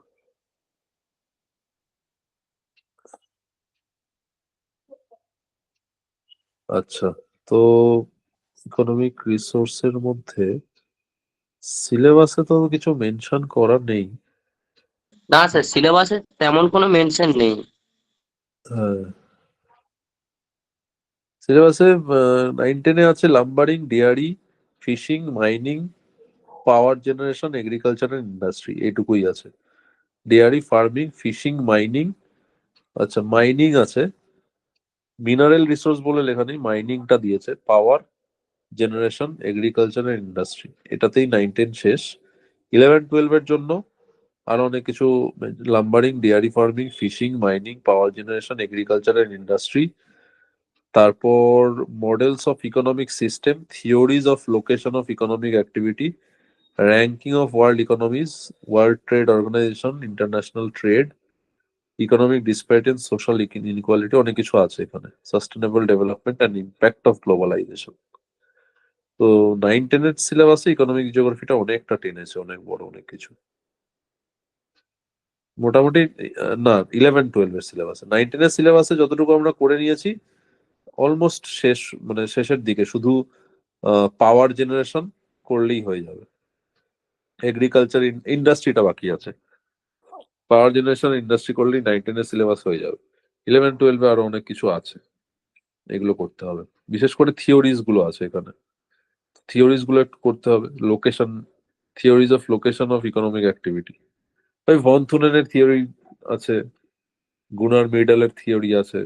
আচ্ছা, তো ইকোনমিক রিসোর্সের মধ্যে সিলেবাসে তো কিছু মেনশন করা নেই। না স্যার, সিলেবাসে তেমন কোনো মেনশন নেই। হ্যাঁ, সিলেবাসে 9-10-এ আছে lumbering, dairy, fishing, mining, power generation, agriculture and industry, এইটুকুই আছে। Dairy, farming, fishing, mining. আচ্ছা, মাইনিং আছে, মিনারেল রিসোর্স বলে লেখা নেই, মাইনিংটা দিয়েছে। Power generation, agriculture and industry, এটাতেই 9-10 শেষ। 11-12 এর জন্য আরো অনেক কিছু, lumbering, dairy farming, fishing, mining, power generation, agriculture and industry. তারপর models of economic system, theories of location of economic activity, ranking of world economies, world trade organisation, international trade, economic disparity and social inequality, অনেক কিছু আছে এখানে, sustainable development and impact of globalisation. তো 9-10-এর সিলেবাসে economic জিওগ্রাফিটা অনেকটা টেনেছে, অনেক বড় অনেক কিছু মোটামুটি। না, 11-12-এর সিলেবাসে, 9-10-এর সিলেবাসে যতটুকু আমরা করে নিয়েছি অলমোস্ট শেষ, মানে শেষের দিকে শুধু পাওয়ার জেনারেশন করলেই হয়ে যাবে, এগ্রিকালচার ইন্ডাস্ট্রিটা বাকি আছে। পাওয়ার জেনারেশন ইন্ডাস্ট্রি করলেই 9-10-এর সিলেবাস হয়ে যাবে। 11-12-এ আরো অনেক কিছু আছে, এগুলো করতে হবে। বিশেষ করে থিওরিজ গুলো আছে এখানে, থিওরিজ গুলো একটু করতে হবে। Location, theories of location of economic activity, ওই ভন থুনেনের থিওরি আছে, গুনার মিডালের থিওরি আছে,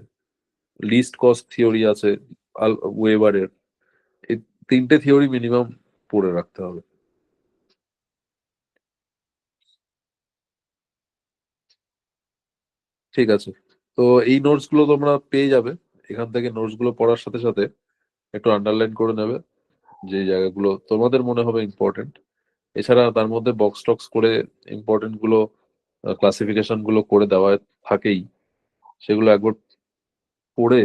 লিস্ট কস্ট থিওরি আছে, ওয়েবারের। এই তিনটে থিওরি মিনিমাম পড়ে রাখতে হবে। ঠিক আছে, তো এই নোটস গুলো তোমরা পেয়ে যাবে এখান থেকে। নোটস গুলো পড়ার সাথে সাথে একটু আন্ডারলাইন করে নেবে যে জায়গাগুলো তোমাদের মনে হবে ইম্পর্টেন্ট। এছাড়া তার মধ্যে বক্স টক্স করে ইম্পর্টেন্ট গুলো, ক্লাসিফিকেশন গুলো করে দেওয়া থাকেই, সেগুলো একবার পড়ে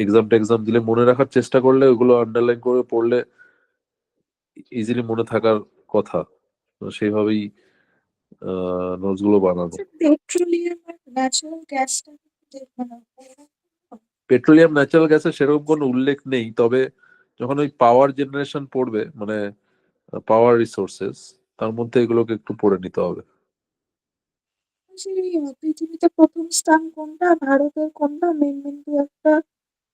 এক্সাম দিলে মনে রাখার চেষ্টা করলে ওগুলো আন্ডারলাইন করে পড়লে ইজিলি মনে থাকার কথা। তো সেইভাবেই নোটস গুলো বানানো। পেট্রোলিয়াম আর ন্যাচারাল গ্যাসটা মানে পেট্রোলিয়াম ন্যাচারাল গ্যাসের সেরকম কোনো উল্লেখ নেই, তবে যখন ওই পাওয়ার জেনারেশন পড়বে মানে পাওয়ার রিসোর্সেস, তার মধ্যে এগুলোকে একটু পড়ে নিতে হবে। সেই পৃথিবীতে প্রথম স্থান কোনটা, ভারতের কোনটা, মেন দু একটা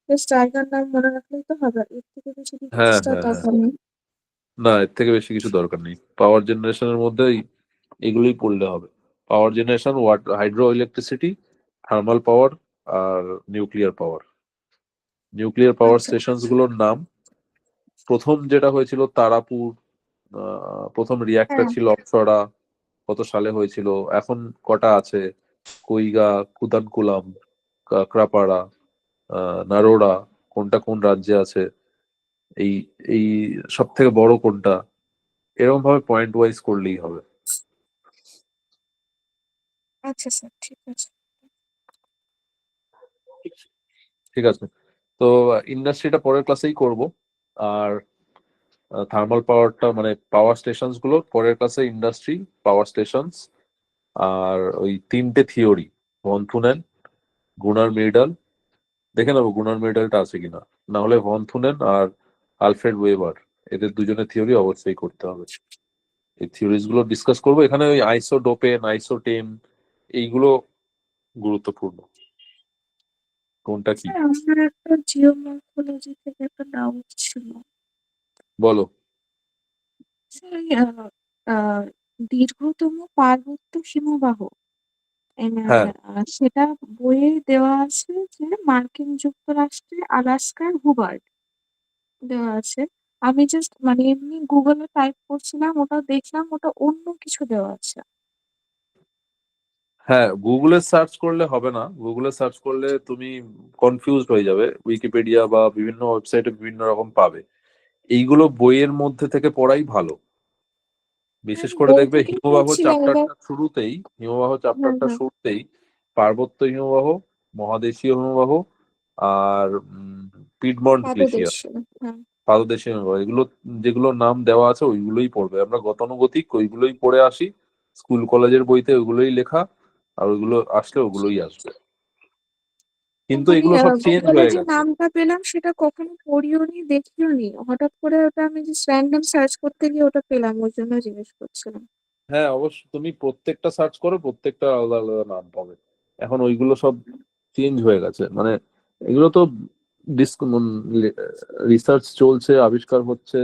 বেশ জায়গার নাম মনে রাখলেই তো হবে, এর থেকে বেশি হ্যাঁ ডিটেলসটা হ্যাঁ হ্যাঁ, দরকার নেই। না এর থেকে বেশি কিছু দরকার নেই। পাওয়ার জেনারেশনের মধ্যে এগুলোই পড়লে হবে। Power generation, hydro electricity, thermal power আর নিউক্লিয়ার পাওয়ার। নিউক্লিয়ার পাওয়ার আচ্ছা স্টেশন গুলোর নাম, প্রথম যেটা হয়েছিল তারাপুর, প্রথম রিয়াক্টর হ্যাঁ ছিল অপ্সরা, কত সালে হয়েছিল, এখন কটা আছে, কৈগা, কুদানকুলাম, কাকরাপাড়া, নারোডা, কোনটা কোন রাজ্যে আছে, এই এই সব থেকে বড় কোনটা, এরকম ভাবে পয়েন্ট ওয়াইজ করলেই হবে। আচ্ছা স্যার, ঠিক আছে। ঠিক আছে, তো ইন্ডাস্ট্রিটা পরের ক্লাসেই করব, আর থার্মাল পাওয়ারটা মানে পাওয়ার স্টেশনস গুলো পরের ক্লাসে, ইন্ডাস্ট্রি, পাওয়ার স্টেশনস, আর ওই তিনটে থিওরি, ভন থুনেন, গুনার মিডাল, দেখে নেবো গুনার মিডালটা আছে কিনা, না হলে ভন থুনেন আর আলফ্রেড ওয়েবার, এদের দুজনের থিওরি অবশ্যই করতে হবে। এই থিওরিজ গুলো ডিসকাস করবো এখানে। ওই আইসোডোপেন, আইসোটেম, এইগুলো গুরুত্বপূর্ণ, কোনটা কি। স্যার আমার একটা জিওমর্ফোলজি থেকে একটা ডাউট ছিল। বলো। স্যার এই, আহ, দীর্ঘতম পার্বত্য হিমবাহ হ্যাঁ সেটা বইয়ে দেওয়া আছে যে মার্কিন যুক্তরাষ্ট্রে আলাস্কার হুবার্ড দেওয়া আছে। আমি জাস্ট মানে এমনি গুগলে টাইপ করছিলাম, ওটা দেখলাম ওটা অন্য কিছু দেওয়া আছে। হ্যাঁ, গুগলে সার্চ করলে হবে না, গুগলে সার্চ করলে তুমি কনফিউজড হয়ে যাবে, উইকিপিডিয়া বা বিভিন্ন ওয়েবসাইটে বিভিন্ন রকম পাবে। এইগুলো বইয়ের মধ্যে থেকে পড়াই ভালো। বিশেষ করে বই দেখবে থেকেই হিমবাহ পড়ছিলাম এবার। চ্যাপ্টারটা শুরুতেই, হিমবাহ হ্যাঁ চ্যাপ্টারটা হ্যাঁ শুরুতেই পার্বত্য হিমবাহ, মহাদেশীয় হিমবাহ, আর পিডমন্ট গ্লেশিয়ার, পাদদেশীয়। হ্যাঁ পাদদেশীয় হিমবাহ, এগুলো যেগুলো নাম দেওয়া আছে ওইগুলোই পড়বে। আমরা গতানুগতিক ওইগুলোই পড়ে আসি, স্কুল কলেজের বইতে ওইগুলোই লেখা, আর ওইগুলো আসলে ওগুলোই আসবে। কিন্তু মানে এগুলো সব চেঞ্জ গুগলে হয়ে যে গেছে। নামটা পেলাম সেটা কখনো পড়িও নি, দেখিও নি, হঠাৎ করে ওটা আমি যে র্যান্ডম সার্চ করতে গিয়ে ওটা পেলাম, ওই জন্য জিজ্ঞেস করছিলাম। হ্যাঁ অবশ্যই, তুমি প্রত্যেকটা সার্চ করো, প্রত্যেকটা আলাদা আলাদা নাম পাবে। এখন ওইগুলো সব চেঞ্জ হয়ে গেছে, মানে এগুলো তো রিসার্চ চলছে, আবিষ্কার হচ্ছে,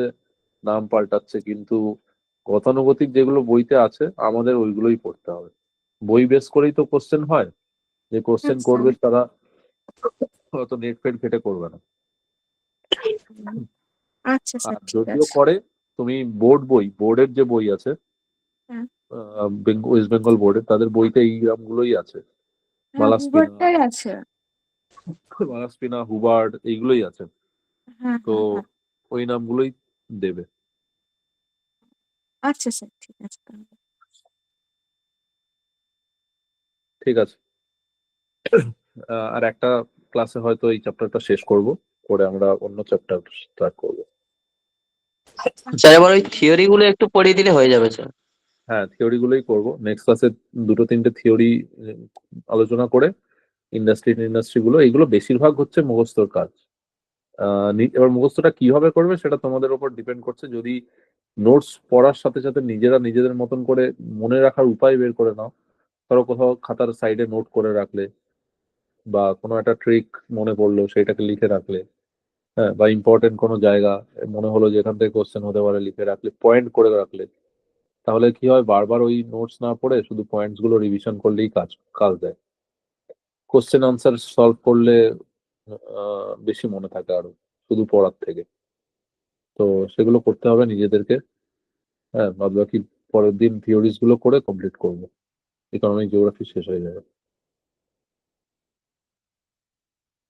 নাম পাল্টাচ্ছে, কিন্তু গতানুগতিক যেগুলো বইতে আছে আমাদের ওইগুলোই পড়তে হবে। বই বেস করেই তো কোশ্চেন হয়, যে কোশ্চেন আচ্ছা। করবে তারা অত নেট ফেট ঘেটে করবে না। হুম, আচ্ছা আর স্যার, ঠিক যদিও আছে। করে, তুমি বোর্ড বই, বোর্ডের যে বই আছে, হ্যাঁ ওয়েস্ট বেঙ্গল বোর্ডের, তাদের বইতে এই গ্রামগুলোই আছে, হ্যাঁ, মালাস্পিনা, হুবারটাই আছে। মালাস্পিনা, হুবার্ড, এইগুলোই আছে। হ্যাঁ তো হ্যাঁ হ্যাঁ। ওই নামগুলোই দেবে। আচ্ছা স্যার, ঠিক আছে তাহলে। ঠিক আছে, আর একটা ক্লাসে হয়তো এই চ্যাপ্টারটা শেষ করব, করে আমরা অন্য চ্যাপ্টার স্টার্ট করব। স্যার এবার ওই থিওরি গুলো একটু পড়িয়ে দিলে হয়ে যাবে স্যার। হ্যাঁ, থিওরি গুলোই করবো নেক্সট ক্লাসে, দুটো তিনটে থিওরি আলোচনা করে, ইন্ডাস্ট্রি গুলো, এইগুলো বেশিরভাগ হচ্ছে মুখস্থর কাজ। এবার মুখস্থটা কিভাবে করবে সেটা তোমাদের উপর ডিপেন্ড করছে। যদি নোটস পড়ার সাথে সাথে নিজেরা নিজেদের মতন করে মনে রাখার উপায় বের করে নাও, ধরো কোথাও খাতার সাইডে নোট করে রাখলে, বা কোনো একটা ট্রিক মনে পড়লো সেটাকে লিখে রাখলে, হ্যাঁ, বা ইম্পর্টেন্ট কোনো জায়গা মনে হলো যে এখান থেকে কোশ্চেন হতে পারে, লিখে রাখলে, পয়েন্ট করে রাখলে, তাহলে কি হয়, বারবার ওই নোটস না পড়ে শুধু পয়েন্টস গুলো রিভিশন করলেই কাজ কাজ দেয়। কোশ্চেন আনসার সলভ করলে বেশি মনে থাকে আরো, শুধু পড়ার থেকে। তো সেগুলো করতে হবে নিজেদেরকে। হ্যাঁ, বাদ বাকি পরের দিন থিওরিজ গুলো করে কমপ্লিট করবো, ইকোনমিক জিওগ্রাফি শেষ হয়ে যাবে।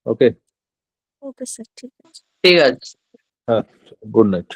ওকে। ওকে স্যার, ঠিক আছে। ঠিক আছে। হ্যাঁ, গুড নাইট।